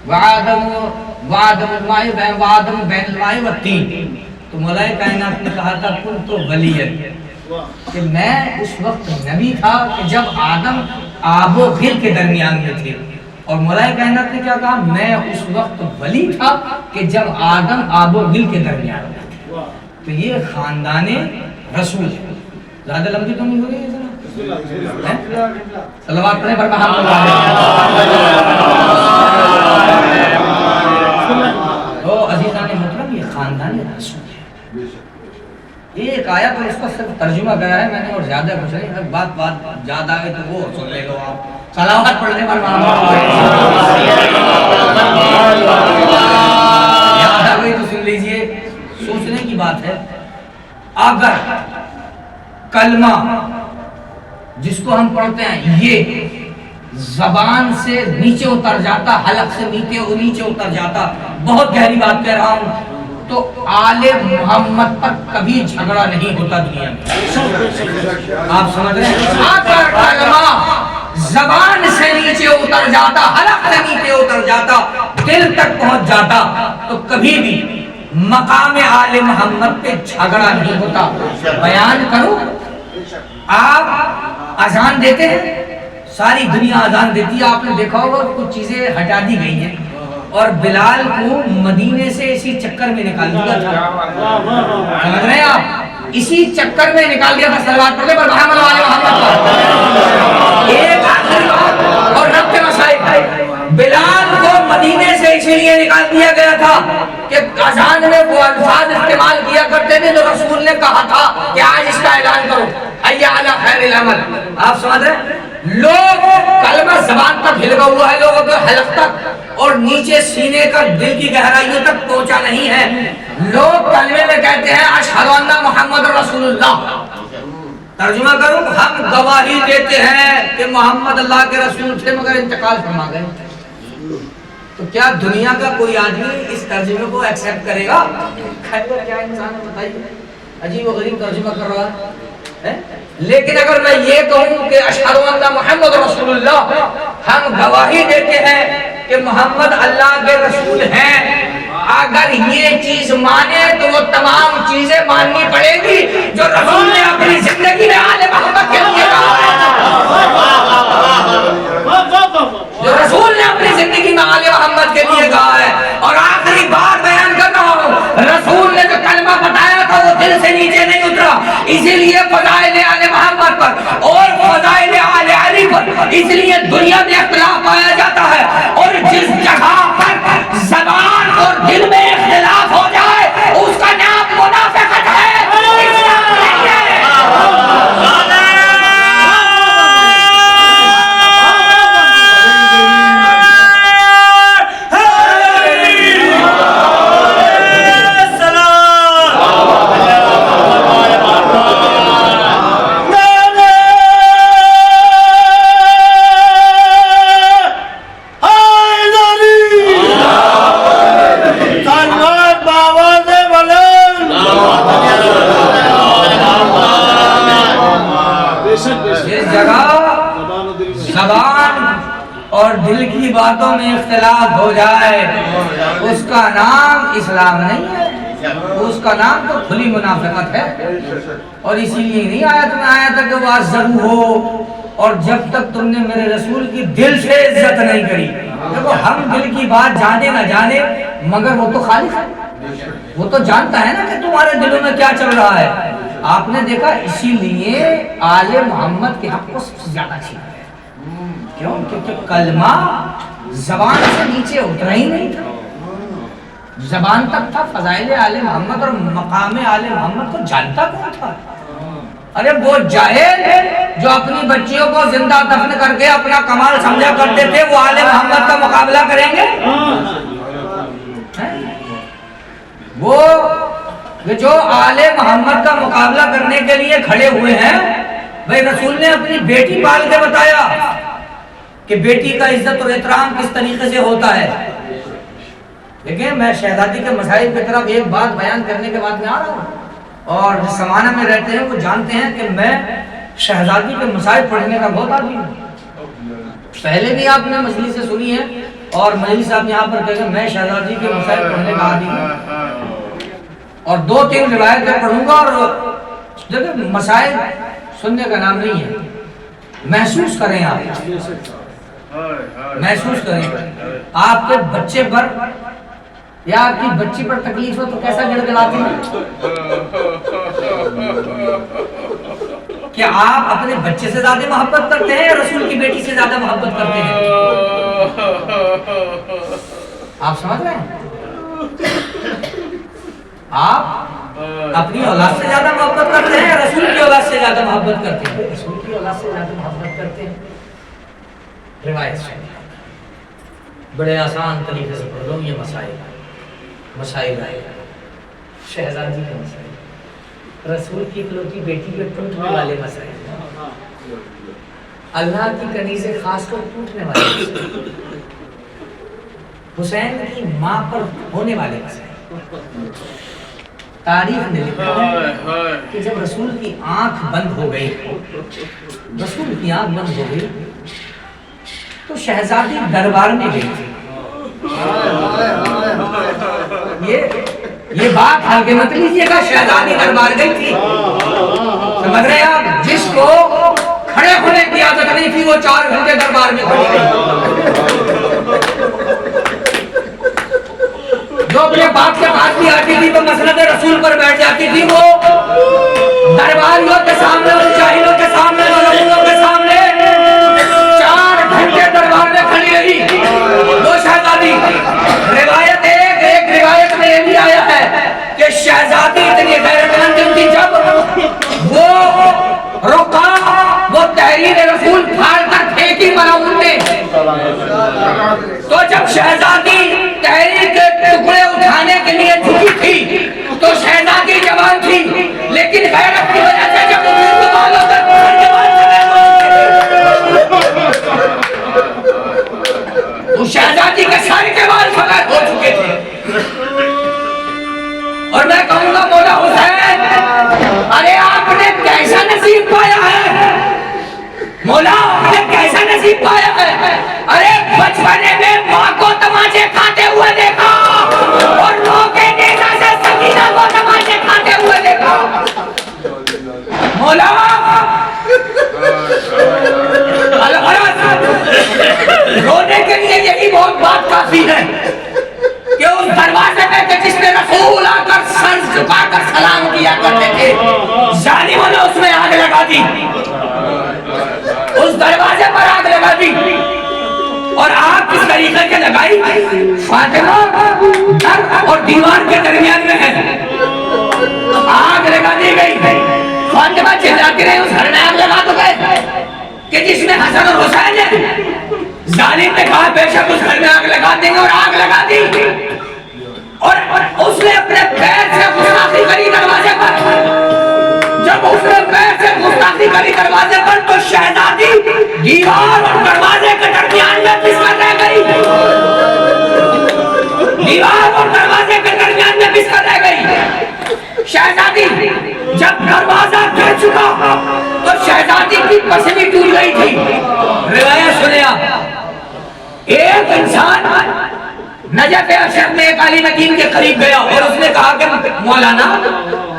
وآدم بین الماء والطین. تو مولا کائنات نے کہا تھا کن تو ولیًا کہ میں اس وقت نبی تھا کہ جب آدم آب و گل کے درمیان میں تھے. اور مولا کائنات نے کیا کہا؟ میں اس وقت ولی تھا کہ جب آدم آب و گل کے درمیان میں تھے. تو یہ خاندان رسول ہے. زیادہ لمبی تو نہیں ہو رہی ہے صلوات پڑھیں پر محمد تو عزیزان مطلب یہ خاندان رسول ہے. ایک آیت اور اس کا صرف ترجمہ گیا ہے میں نے اور زیادہ کچھ نہیں. بات یاد آئے تو وہ سن لے گا آپ. صلوات پڑھنے پر محمد یاد آ گئی تو سن لیجئے. سوچنے کی بات ہے اگر کلمہ جس کو ہم پڑھتے ہیں یہ زبان سے نیچے اتر جاتا, حلق سے نیچے اتر جاتا, بہت گہری بات کہہ رہا ہوں, تو آل محمد پر کبھی جھگڑا نہیں ہوتا دنیا میں. آپ سمجھ رہے ہیں؟ اگر کلمہ زبان سے نیچے اتر جاتا, حلق سے نیچے اتر جاتا, دل تک پہنچ جاتا تو کبھی بھی مقام آل محمد پہ جھگڑا نہیں ہوتا. بیان کرو, آپ اذان دیتے ہیں, ساری دنیا اذان دیتی ہے, آپ نے دیکھا ہوگا کچھ چیزیں ہٹا دی گئی ہیں اور بلال کو مدینے سے اسی چکر میں نکال دیا تھا. سمجھ رہے ہیں آپ؟ اسی چکر میں نکال دیا تھا. صلوات پڑھیں پر محمد والے محمد. ایک آخری بات اور رب کے مسائل. بلال کو مدینے سے اسی لیے نکال دیا گیا تھا کہ اذان میں وہ الفاظ استعمال کیا کرتے تھے جو رسول نے کہا تھا کہ آج اس کا اعلان کرو, حی علی خیر العمل. آپ سمجھ رہے ہیں؟ لوگ کلمہ زبان تک ہلکا ہوا ہے, لوگوں کے حلق تک اور نیچے سینے کا دل کی گہرائیوں تک پہنچا نہیں ہے. لوگ کلمے میں کہتے ہیں اشہد ان محمد رسول اللہ. ترجمہ کروں, ہم گواہی دیتے ہیں کہ محمد اللہ کے رسول تھے مگر انتقال فرما گئے. تو کیا دنیا کا کوئی آدمی اس ترجمے کو ایکسپٹ کرے گا؟ کیا انسان ہے بتائیے, عجیب و غریب ترجمہ کر رہا ہے. لیکن اگر میں یہ کہوں کہ اشہد ان محمد رسول اللہ, ہم گواہی دیتے ہیں کہ محمد اللہ کے رسول ہیں, اگر یہ چیز مانے تو وہ تمام چیزیں ماننی پڑے گی جو رسول نے اپنی زندگی میں آل محمد کے لیے کہا ہے, جو رسول نے اپنی زندگی میں آل محمد کے لیے کہا ہے. اور آخری بات بیان کر رہا ہوں, رسول نے جو کلمہ بتایا تھا وہ دل سے نیچے نہیں اترا, اسی لیے فضائل آل محمد پر اور فضائل آل علی پر اس لیے دنیا میں اختلاف پایا جاتا ہے. اور جس جگہ پر زبان اور دل میں اختلاف ہو جائے اس کا نام منافقت ہے, اسلام نہیں ہے. تعالی جس جگہ زبان اور دل کی باتوں میں اختلاف ہو جائے اس کا نام اسلام نہیں ہے، اس کا نام تو کھلی منافقت ہے۔ اور اسی لیے نہیں آیت میں آیا تھا کہ وَأَعْزَرُوا ہو، اور جب تک تم نے میرے رسول کی دل سے عزت نہیں کری۔ دیکھو ہم دل کی بات جانے نہ جانے مگر وہ تو خالق ہے، وہ تو جانتا ہے نا کہ تمہارے دلوں میں کیا چل رہا ہے۔ آپ نے دیکھا اسی لیے آل محمد کے حق کو سب سے زیادہ چھینا ہے۔ کیوں؟ کیونکہ کلمہ زبان سے نیچے اترا ہی نہیں تھا، زبان تک تھا۔ فضائل آل محمد اور مقام آل محمد کو جانتا کون تھا؟ ارے وہ جاہل جو اپنی بچیوں کو زندہ دفن کر کے اپنا کمال سمجھا کرتے تھے، وہ آل محمد کا مقابلہ کریں گے؟ وہ جو آل محمد کا مقابلہ کرنے کے لیے کھڑے ہوئے ہیں، بھائی رسول نے اپنی بیٹی پال کے بتایا کہ بیٹی کا عزت اور احترام کس طریقے سے ہوتا ہے۔ لیکن میں شہزادی کے مسائل کی طرف ایک بات بیان کرنے کے بعد میں آ رہا ہوں، اور جس زمانہ میں رہتے ہیں وہ جانتے ہیں کہ میں شہزادی کے مسائل پڑھنے کا بہت عادی ہوں۔ پہلے بھی آپ نے مجلس سے سنی ہے اور مجلس آپ یہاں پر کہیں میں شہزادی کے مسائل پڑھنے کا عادی ہوں، اور 2-3 روایتیں پڑھوں گا۔ اور دیکھیں مسائل سننے کا نام نہیں ہے، محسوس کریں، آپ محسوس کریں۔ آپ کے بچے پر یا آپ کی بچی پر تکلیف ہو تو کیسا گڑگڑاتے ہیں؟ کیا آپ اپنے بچے سے زیادہ محبت کرتے ہیں یا رسول کی بیٹی سے زیادہ محبت کرتے ہیں؟ آپ سمجھ رہے ہیں؟ آپ اپنی اولاد سے زیادہ محبت کرتے ہیں یا رسول کی اولاد سے زیادہ محبت کرتے ہیں؟ رسول کی اولاد سے زیادہ محبت کرتے ہیں۔ روایت سے بڑے آسان طریقے سے پڑھ لو، یہ مسائل آئے گا۔ شہزادی کے مسائل، رسول کی اکلوتی بیٹی کے ٹوٹنے والے مسائل، اللہ کی کنیز خاص کو ٹوٹنے والے مسائل، حسین کی ماں پر ہونے والے مسائل۔ تاریخ نے لکھا ہے کہ جب رسول کی آنکھ بند ہو گئی، رسول کی آنکھ بند ہو گئی تو شہزادی دربار میں گئی تھی۔ یہ بات ہلکے مت لیجیے گا، شہزادی دربار گئی تھی۔ سمجھ رہے ہیں آپ؟ جس کو کھڑے ہونے کی عادت نہیں تھی وہ 4 گھنٹے دربار میں کھڑی رہی۔ جو اپنے باپ کے پاس بھی آتی تھی تو مسند رسول پر بیٹھ جاتی تھی، وہ درباریوں کے سامنے اور جاہلوں کے سامنے اور رسولوں کے سامنے 4 گھنٹے دربار میں کھڑی رہی وہ شہزادی۔ روایت ایک روایت میں یہ بھی آیا ہے کہ شہزادی اتنی غیرت مند تھی، جب وہ رکا وہ تحریر رسول پھاڑ کر پھینکی ملعون نے، تو جب شہزادی تحریر کے ٹکڑے اٹھانے کے لیے جھکی تھی تو شہزادی جوان تھی، لیکن غیرت کی وجہ سے جب وہ بال ہو کر تو شہزادی کے سارے کے بال فقط ہو چکے تھے۔ اور میں کہوں گا مولا حسین، ارے آپ نے کیسا نصیب پایا ہے، مولا آپ نے کیسا نصیب پایا ہے۔ ارے بچپنے میں ماں کو تماچے کھاتے ہوئے دیکھا اور ماں کے نیزہ سے سکینہ کو تماچے کھاتے ہوئے دیکھا۔ مولا رونے کے لیے یہی بہت بات کافی ہے کہ اس دروازے میں کہ جس میں رسول آ کر سر جھکا کر سلام کیا کرتے تھے، ظالموں نے اس میں آگ لگا دی، اس دروازے پر آگ لگا دی۔ اور آگ کس طریقے سے لگائی؟ فاطمہ در اور دیوار کے درمیان میں ہے، آگ لگا دی گئی۔ فاطمہ چلاتی رہی، اس گھر میں آگ لگا تو گئے کہ جس میں حسن اور حسین ہے۔ ظالم نے کہا بے شک اس گھر میں آگ لگا دیں گے، اور آگ لگا دی۔ اور اس نے اپنے پیر سے گستاخی کری دروازے پر۔ جب اس نے پیر سے گستاخی کری دروازے پر تو شہزادی دیوار اور دروازے کے درمیان میں پس کر رہ گئی، دیوار اور دروازے کے درمیان میں پس کر رہ گئی۔ شہزادی جب دروازہ گر چکا تو شہزادی کی پسلی ٹوٹ گئی تھی. روایت سنیں آپ. ایک انسان نجف اشرف میں ایک عالم دین کے قریب گیا اور اس نے کہا کہ مولانا،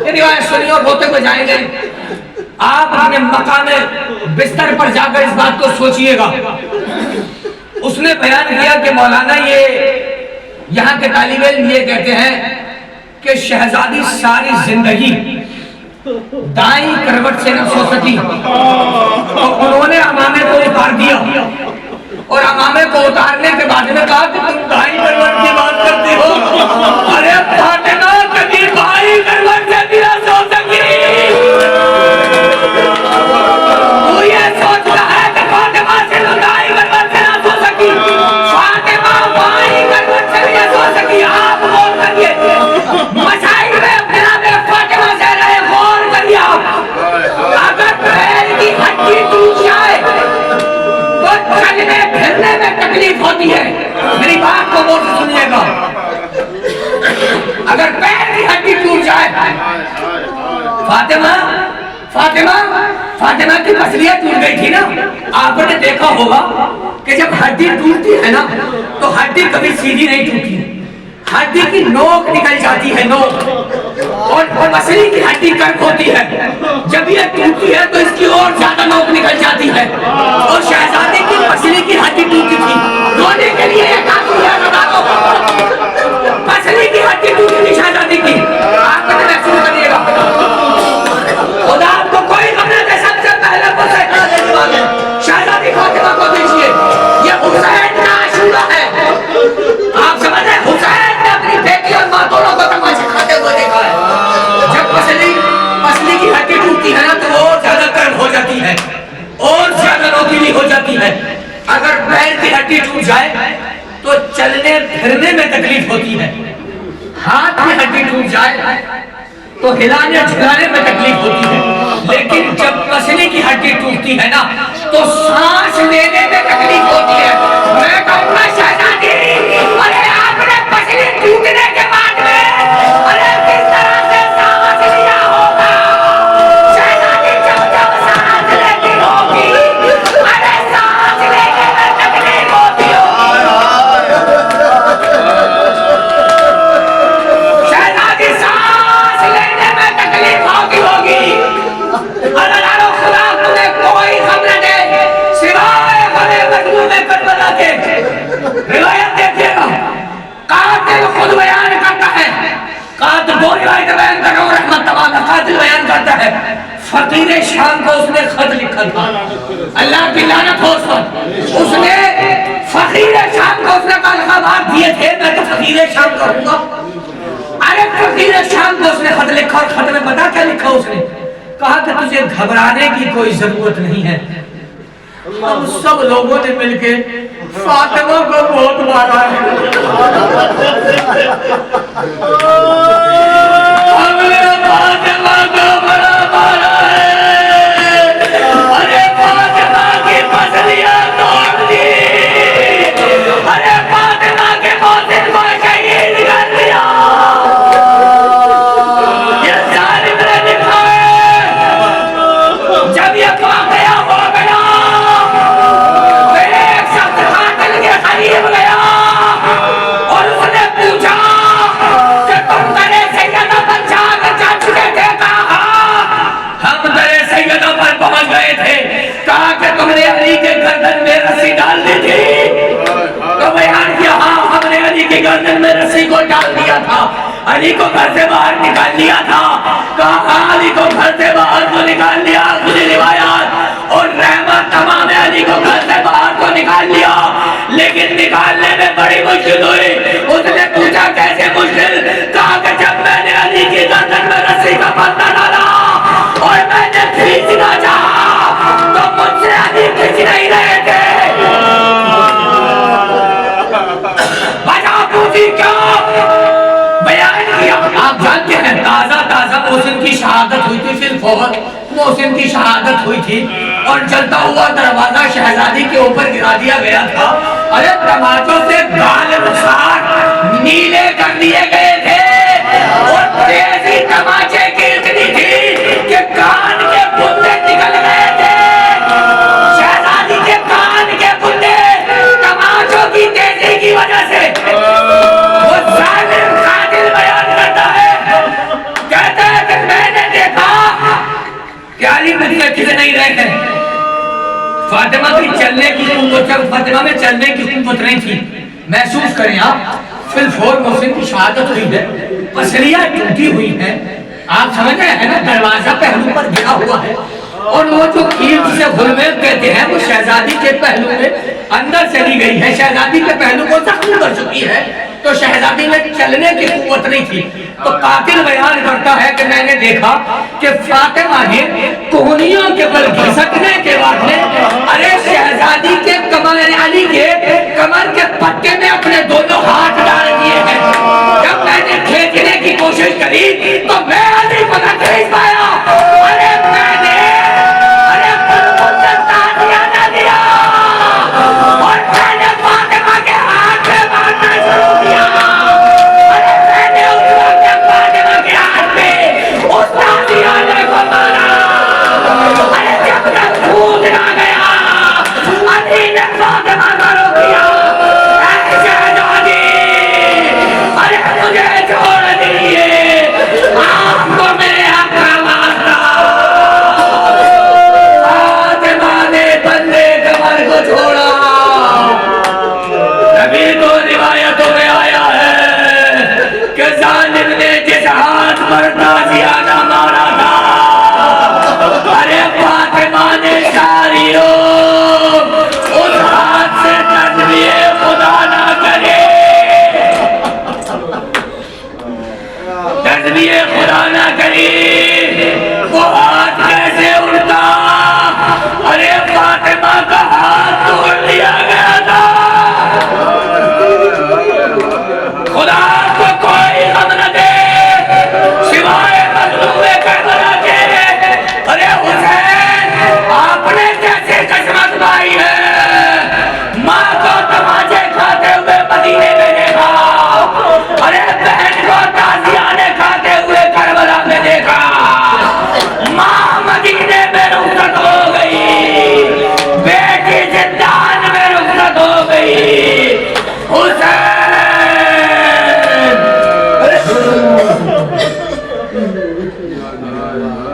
یہ روایت سنی اور روتے ہوئے جائیں گے، آپ اپنے مقام بستر پر جا کر اس بات کو سوچئے گا. اس نے بیان کیا کہ مولانا یہ یہاں کے طالب علم یہ کہتے ہیں کہ شہزادی ساری زندگی دائیں کروٹ سے نہ سو سکی، تو انہوں نے امامے کو اتار دیا اور امامے کو اتارنے کے بعد میں کہا کہ تم دائیں کروٹ کی بات کرتے ہو. ارے فاطمہ کبھی بائیں کروٹ سے بھی نہ سو سکی. تو یہ سوچتا ہے کہ فاطمہ سے دائیں کروٹ سے نہ سو سکی، فاطمہ بائیں کروٹ سے بھی نہ سو سکی. آپ غور کریے مشاہد میں جناب فاطمہ سے رہے، غور کریے آپ. اگر پیر کی ہڈی ٹوٹ جائے تو چلنے پھرنے میں تکلیف ہوتی ہے. میری بات کو غور سے سنیے گا. اگر پیر کی ہڈی ٹوٹ جائے، فاطمہ کی پسلیاں ٹوٹ گئی تھی نا. آپ نے دیکھا ہوگا کہ جب ہڈی ٹوٹتی ہے نا تو ہڈی کبھی سیدھی نہیں ٹوٹتی، ہڈی کی نوک نکل جاتی ہے، نوک. اور پسلی کی ہڈی کرک ہوتی ہے، جب یہ ٹوٹتی ہے تو اس کی اور زیادہ نوک نکل جاتی ہے. اور شہزادی کی پسلی کی ہڈی ٹوٹی تھی، رونے کے لیے یہ کافی ہے. پسلی کی ہڈی ٹوٹی تھی شہزادی کی. آپ نے محسوس کریے گا. خدا آپ کو کوئی غم نہ دے. سب سے پہلے شہزادی فاطمہ کو دیکھیے، یہ حسین کا عاشورہ ہے. آپ سمجھ رہے ہیں، حسین نے اپنی بیٹی اور ماں دونوں کو تماشا کھاتے ہوئے دیکھا ہے. جب پسلی کی ہڈی ٹوٹتی ہے نا تو وہ اور زیادہ کرن ہو جاتی ہے، اور زیادہ نوکیلی ہو جاتی ہے. اگر پیر کی ہڈی ٹوٹ جائے تو چلنے پھرنے میں تکلیف ہوتی ہے. ہاتھ کی ہڈی ٹوٹ جائے تو ہلانے جھلانے میں تکلیف ہوتی ہے. لیکن جب پسلی کی ہڈی ٹوٹتی ہے نا تو سانس لینے میں تکلیف ہوتی ہے. میں کہوں گا شہزادی، ارے آپ نے پسلی ٹوٹنے کے بعد میں ارے کس طرح سے سانس لیا ہوگا. شہزادی جب سانس لیتی ہوگی، ارے سانس لینے میں تکلیف ہوتی ہوگی. شہزادی سانس لینے میں تکلیف ہوگی. اللہ خدا تمہیں کوئی غم نہ دے سوائے غم مظلوم کربلا کے. روایت دیکھیے گا، قاتل خود بیان کرتا ہے. قاتل دو روایت بیان کر رہا ہوں رحمت تمام. قاتل بیان کرتا ہے فقیر شام کو اس نے خط لکھا تھا، اللہ کی لعنت ہو اس پر. اس نے فقیر شام کو اس نے القابات دیے تھے، میں تو فقیر شام کروں گا. ارے فقیر شام کو اس نے خط لکھا اور خط میں پتا کیا لکھا؟ اس نے کہا کہ تجھے گھبرانے کی کوئی ضرورت نہیں ہے. ہم سب لوگوں نے مل کے فاطمہ کو بہت مارا ہے. ہم نے فاطمہ کو بڑا مارا ہے. ارے فاطمہ کی پسلیاں توڑ دی. ارے فاطمہ کے موتن کو شہید کر دیا. یہ ظالم نے لکھا ہے. جب یہ واقعہ ہو گیا تو ایک شخص قاتل کے قریب گیا اور اس نے پوچھا کہ تم تیرے سیدہ پر جا چکے تھے؟ کہا ہم تیرے سیدہ پر پہنچ گئے تھے. کہا کہ تم نے علی کے گردن میں رسی ڈال دی تھی؟ تو بیان کیا ہاں ہم نے علی کی گردن میں رسی کو ڈال دیا تھا، علی کو گھر سے باہر نکال لیا تھا. کہا علی کو گھر سے باہر کو نکال لیا. مجھے روایات اور رحمت تمام علی کو گھر سے باہر کو نکال لیا، لیکن نکالنے میں بڑی مشکل ہوئی. اس نے پوچھا کیسے مشکل؟ کہا کہ جب میں نے علی کی گردن میں رسی کا پتہ ڈالا اور میں نے کھینچنا چاہا تو مجھ سے علی کھینچ نہیں رہے تھے. وجہ پوچھی کیا؟ بیان کیا. آپ جانتے ہیں تازہ محسن کی شہادت ہوئی تھی. فی الفور محسن کی شہادت ہوئی تھی اور جلتا ہوا دروازہ شہزادی کے اوپر گرا دیا گیا تھا. ارے تماچوں سے گال رخسار نیلے کر دیے گئے تھے اور تیزی تماچے کی اتنی تھی فاطمہ کی چلنے کی قوت، فاطمہ میں چلنے کی قوت نہیں تھی. محسوس کریں آپ، فی الفور مسلم کی شہادت ہوئی ہے، پسلیاں ٹوٹی ہوئی ہیں، آپ سمجھ رہے ہیں نا، دروازہ پہلو پر گرا ہوا ہے، اور وہ جو کیل جسے غلمیل کہتے ہیں وہ شہزادی کے پہلو میں اندر چلی گئی ہے، شہزادی کے پہلو کو زخمی کر چکی ہے، تو شہزادی میں چلنے کی قوت نہیں تھی. تو قاتل بیان کرتا ہے کہ میں نے دیکھا کہ فاطمہ نے کوہنیوں کے بل گھسٹنے کے بعد میں ارے شہزادی کے کمر علی کے کمر کے پٹے میں اپنے دونوں ہاتھ ڈال دیے ہیں. جب میں نے کھینچنے کی کوشش کری تو میں علی کو نہ کھینچ پایا. ارے میں نے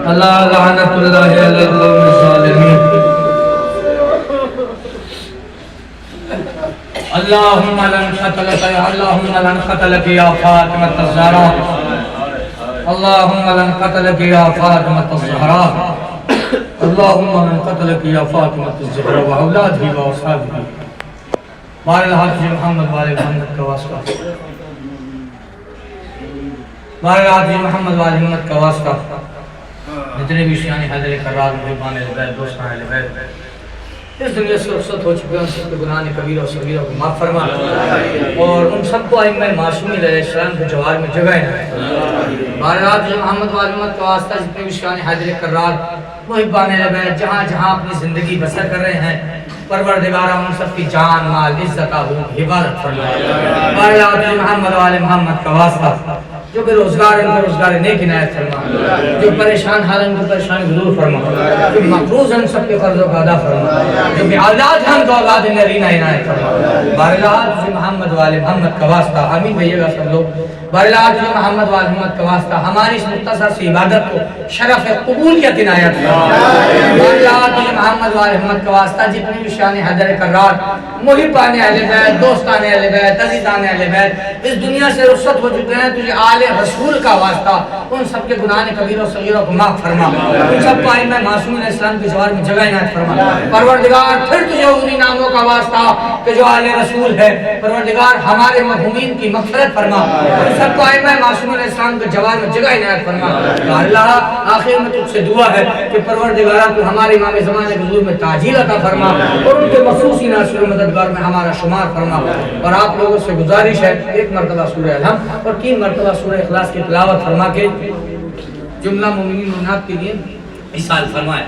اللہ لعنت اللہ علی القوم الظالمین. اللہم لن قتلک یا فاطمة الزہراء، اللہم لن قتلک یا فاطمة الزہراء، اللہم لن قتلک یا فاطمة الزہراء و اولادہی و اصحابہی. بار الحافظ محمد والے محمد کا واسطہ، بار الحافظ محمد والے محمد کا واسطہ، جتنے بھی شیعان حضر کرار محبان البیت دوستان البیت اس دنیا سے رخصت ہو چکے ہیں، ان سب کے گناہ کبیرہ و صغیرہ کو معاف فرما، اور ان سب کو ائمہ معصومین علیہ السلام کے جوار میں جگہ ہے. بارات محمد و محمد کا واسطہ جتنے بھی شیعان حضر کرار محبان البیت جہاں جہاں اپنی زندگی بسر کر رہے ہیں، پروردگارہ ان سب کی جان مال عزت آبرو حفاظت فرما. بارات محمد و محمد کا واسطہ جو بے روزگار ان کو روزگار نیک عنایت فرما، جو پریشان حال ان کو پریشان دور فرما، جو مقروض ان سب کے قرضوں کا ادا فرما، جو بے اولاد ہم تو اولاد نرینہ عنایت فرما. بارلات سے محمد والے محمد کا واسطہ آمین کہیے گا سب لوگ. بارلات سے محمد والے محمد کا واسطہ ہماری اس مختصر سی عبادت کو شرف قبولیت عنایت فرما. بارلات سے محمد والے محمد کا واسطہ جتنی بھی شان حضر کرار محبان اہل بیت دوستان اہل بیت عزیزان اہل بیت اس دنیا سے رخصت ہو چکے ہیں، تجھے آل رسول کا واسطہ ان سب کے گناہ کبیرہ و صغیرہ کو معاف فرما، ان سب کو ائمہ معصومین اسلام کے جوار میں جگہ عنایت فرما. پروردگار پھر تجھے انہی ناموں کا واسطہ کہ جو آل رسول ہے، پروردگار ہمارے مرحومین کی مغفرت فرما، ان سب کو ائمہ معصومین اسلام کے جوار میں جگہ عنایت فرما. اللہ آخر میں تجھ سے دعا ہے کہ پروردگار تو ہمارے امام زمانے کے حضور میں تعجیل عطا فرما، اور ان کے مخصوصی ناصر و مددگار میں ہمارا شمار فرما. اور آپ لوگوں سے گزارش ہے ایک مرتبہ سورہ الحمد اور 3 مرتبہ سورہ اخلاص کی تلاوت فرما کے جملہ مومنین مومنات کے لیے احسان فرمائے.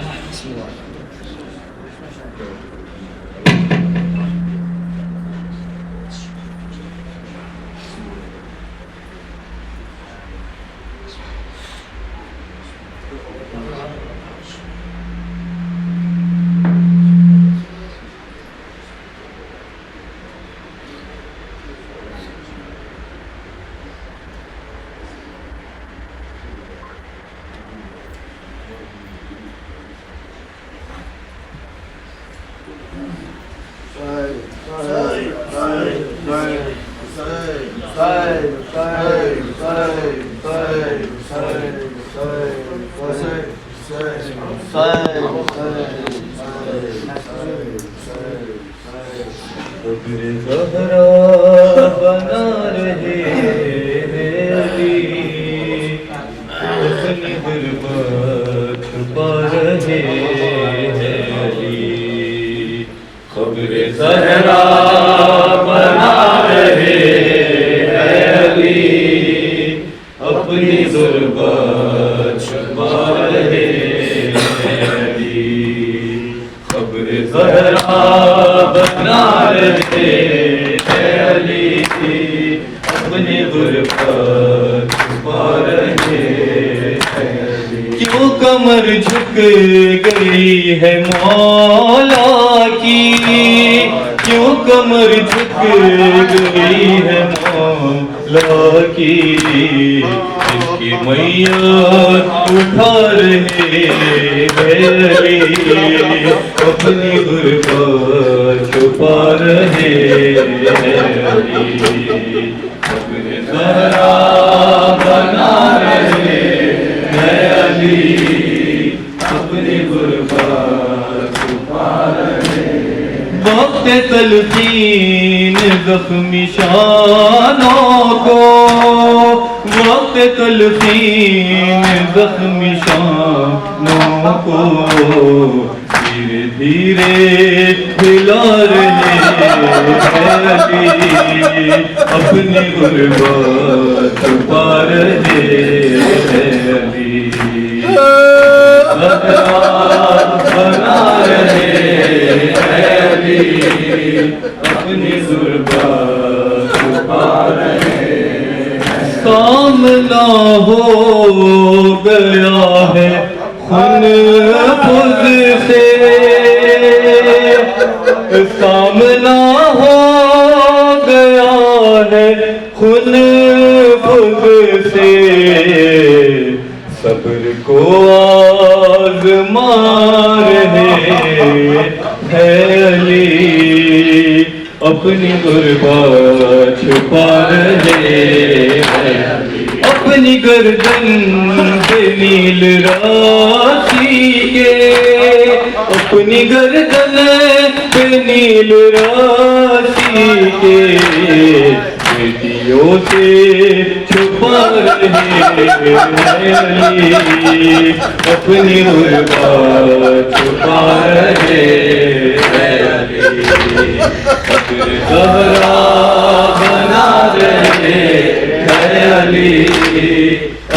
زہرا بنا رہے علی، اپنی غربت چھپا رہے علی، قبر زہرا بنا رہے علی، اپنی غربت چھپا رہے علی، قبر زہرا بنا رہے علی، اپنی غربت چھپا رہے علی، کیوں کمر جھک گئی ہے مولا کی، کیوں کمر جھک گئی ہے مولا کی، اس کی میت اٹھا رہے علی، اپنی غربت چھپا رہے علی، قبر زہرا بنا رہے علی، اپنی غربت چھپا رہے، وقت تلقین زخمی شانوں کو، وقت تلقین زخمی شانوں کو، دھیرے دھیرے ہلا رہے علی، اپنی غربت چھپا رہے علی، بنا رہے علی، اپنی غربت چھپا رہے، سامنا ہو گیا ہے خون خود سے، سامنا ہو گیا ہے خون خود سے، صبر کو آزما رہے علی، اپنی غربت چھپا رہے علی، اپنی گردن پہ نیل راسی کے، اپنی گردن پہ نیل راسی کے، بیٹیوں سے چھپا رہے علی، اپنی غربت چھپا رہے علی، قبر زہرا بنا رہے علی،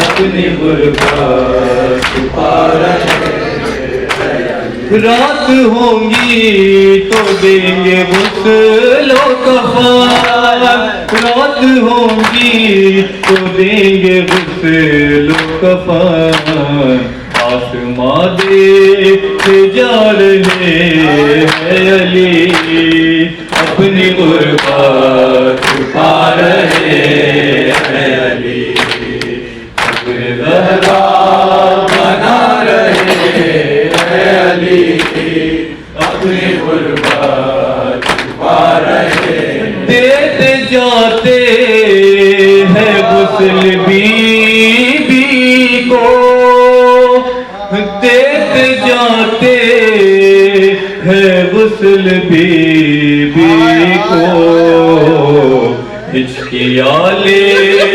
اپنی غربت چھپا رہے، رات ہوں گی تو دیں گے غسل و کفن، رات ہوں گی تو دیں گے غسل و کفن، آسماں دیکھ جا رہے علی، اپنی غربت چھپا رہے علی، قبر زہرا بنا رہے علی، اپنی غربت چھپا رہے، دیتے جاتے ہیں غسل بیوی کو، دیتے جاتے ہیں غسل بیوی کو، ہچکیاں لیتے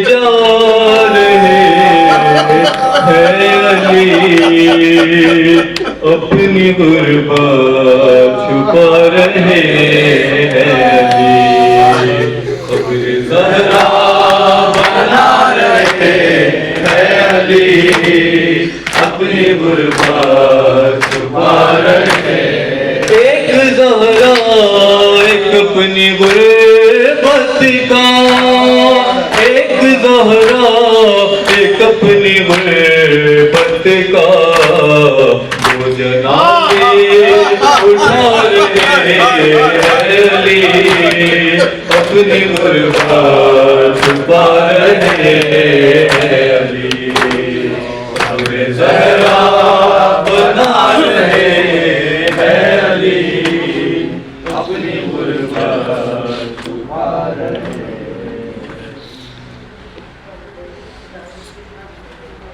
جا رہے علی، اپنی غربت چھپا رہے علی، قبر زہرا بنا رہے علی، اپنی غربت چھپا رہے، ایک زہرا ایک اپنی غربت کا، ایک زہرا ایک اپنی غربت کا، دو جنازے اٹھا رہے علی، اپنی غربت چھپا رہے علی، قبر زہرا بنا رہے علی، اپنی غربت چھپا رہے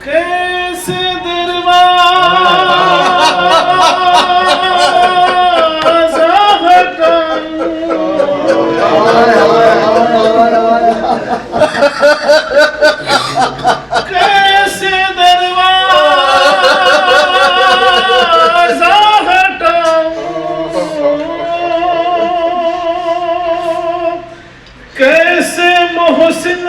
کیسے دروازہ کیسے دروازہ کیسے محسن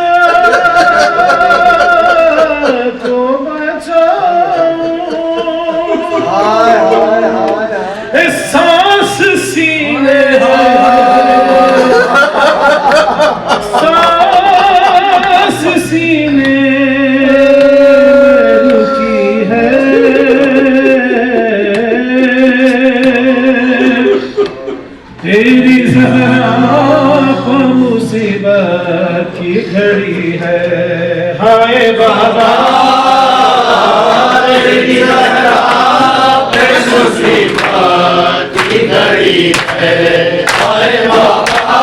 کو بچاؤں سانس سینے سانس سینے رکی ہے تیری زہرا مصیبت کی گھڑی ہے ہائے بابا تیری زہرا پہ مصیبت کی گھڑی ہے ہائے بابا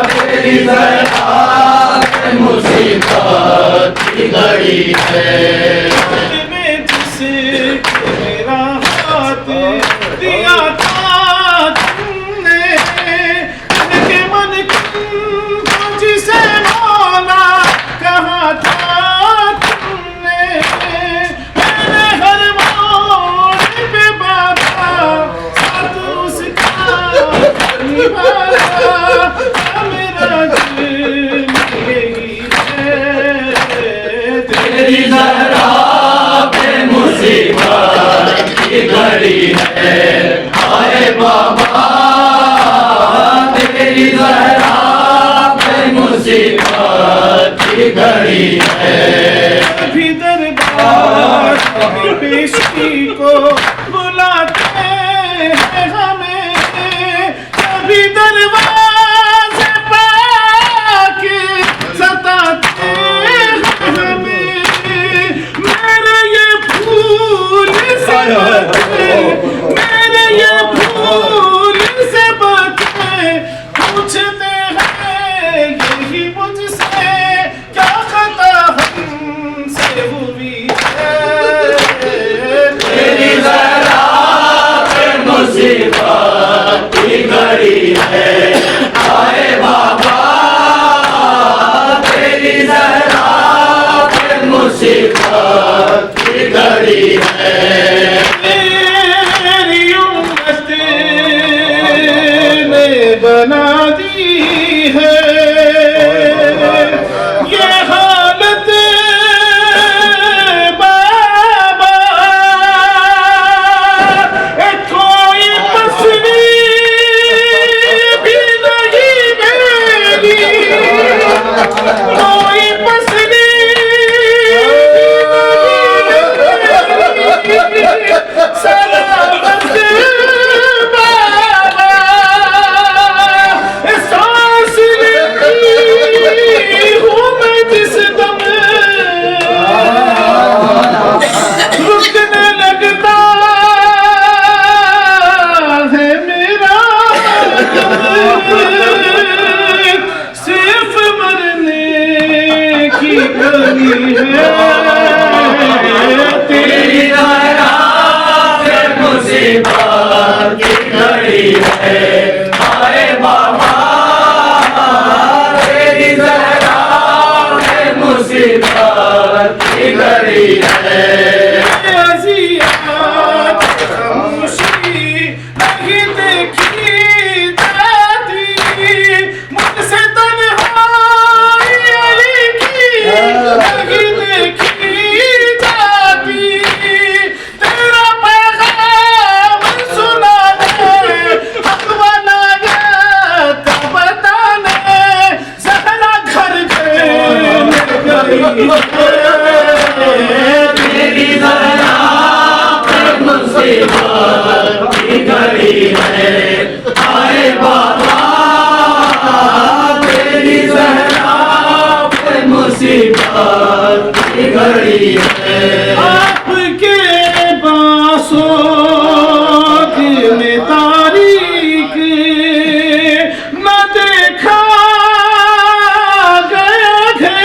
تیری زہرا پہ مصیبت کی گھڑی ہے میں جسے میرا ہاتھ دیا تھا تم نے کہ من جسے مولا کہا تھا تم نے میں نے ہر موڑ پہ بابا ساتھ اس کا نبھایا میرا دل یہی ہے تیری زہرا پہ مصیبت کی گھڑی ہے ہائے بابا تیری زہرا پہ مصیبت کی گھڑی ہے کبھی دربار کبھی پیشی کو بلاتے ہیں ہمیں کبھی دروازے پا کے ستاتے ہیں ہمیں میرے یہ پھول سے بچے میرے یہ پھول سے بچے پوچھتے ہیں یہی مجھ سے کیا خطا ہم سے ہوئی ہے تیری زہرا پہ مصیبت کی گھڑی ہے ہائے بابا تیری زہرا پہ مصیبت کی گھڑی ہے میری امت نے بنا دی ہے یہ حالت بابا کوئی پسری بھی نہیں میری کوئی پسری بھی نہیں میری سلامت بابا سانس لیتی ہوں میں جس دم رکنے لگتا ہے میرا صرف مرنے کی کمی ہے تیری زہرا پہ مصیبت کی گھڑی ہے ہائے بابا تیری زہرا پہ مصیبت کی گھڑی ہے اذیت خاموشی نہیں دیکھی جاتی مجھ سے تنہائی کی نہیں دیکھی جاتی تیرا پیغام سنا دے حق ولایت بتانے زہرا گھر گئی تیری زہرا پہ مصیبت کی گھڑی ہے ہائے بابا تیری زہرا پہ مصیبت کی گھڑی ہے آپ کے باسوں میں تاریخ نہ دیکھا گیا گھر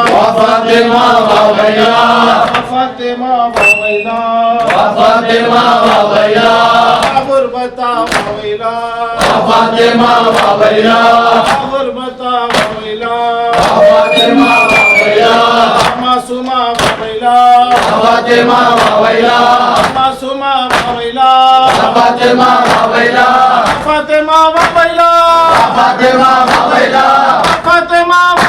وفاطمة وويلا فاطمہ وویلا وفاطمة وويلا غربتا وویلا وفاطمة وويلا غربتا وویلا وفاطمة وويلا معصومہ وویلا وفاطمة وويلا معصومہ وویلا وفاطمة وويلا فاطمہ وویلا وفاطمة وويلا فاطمہ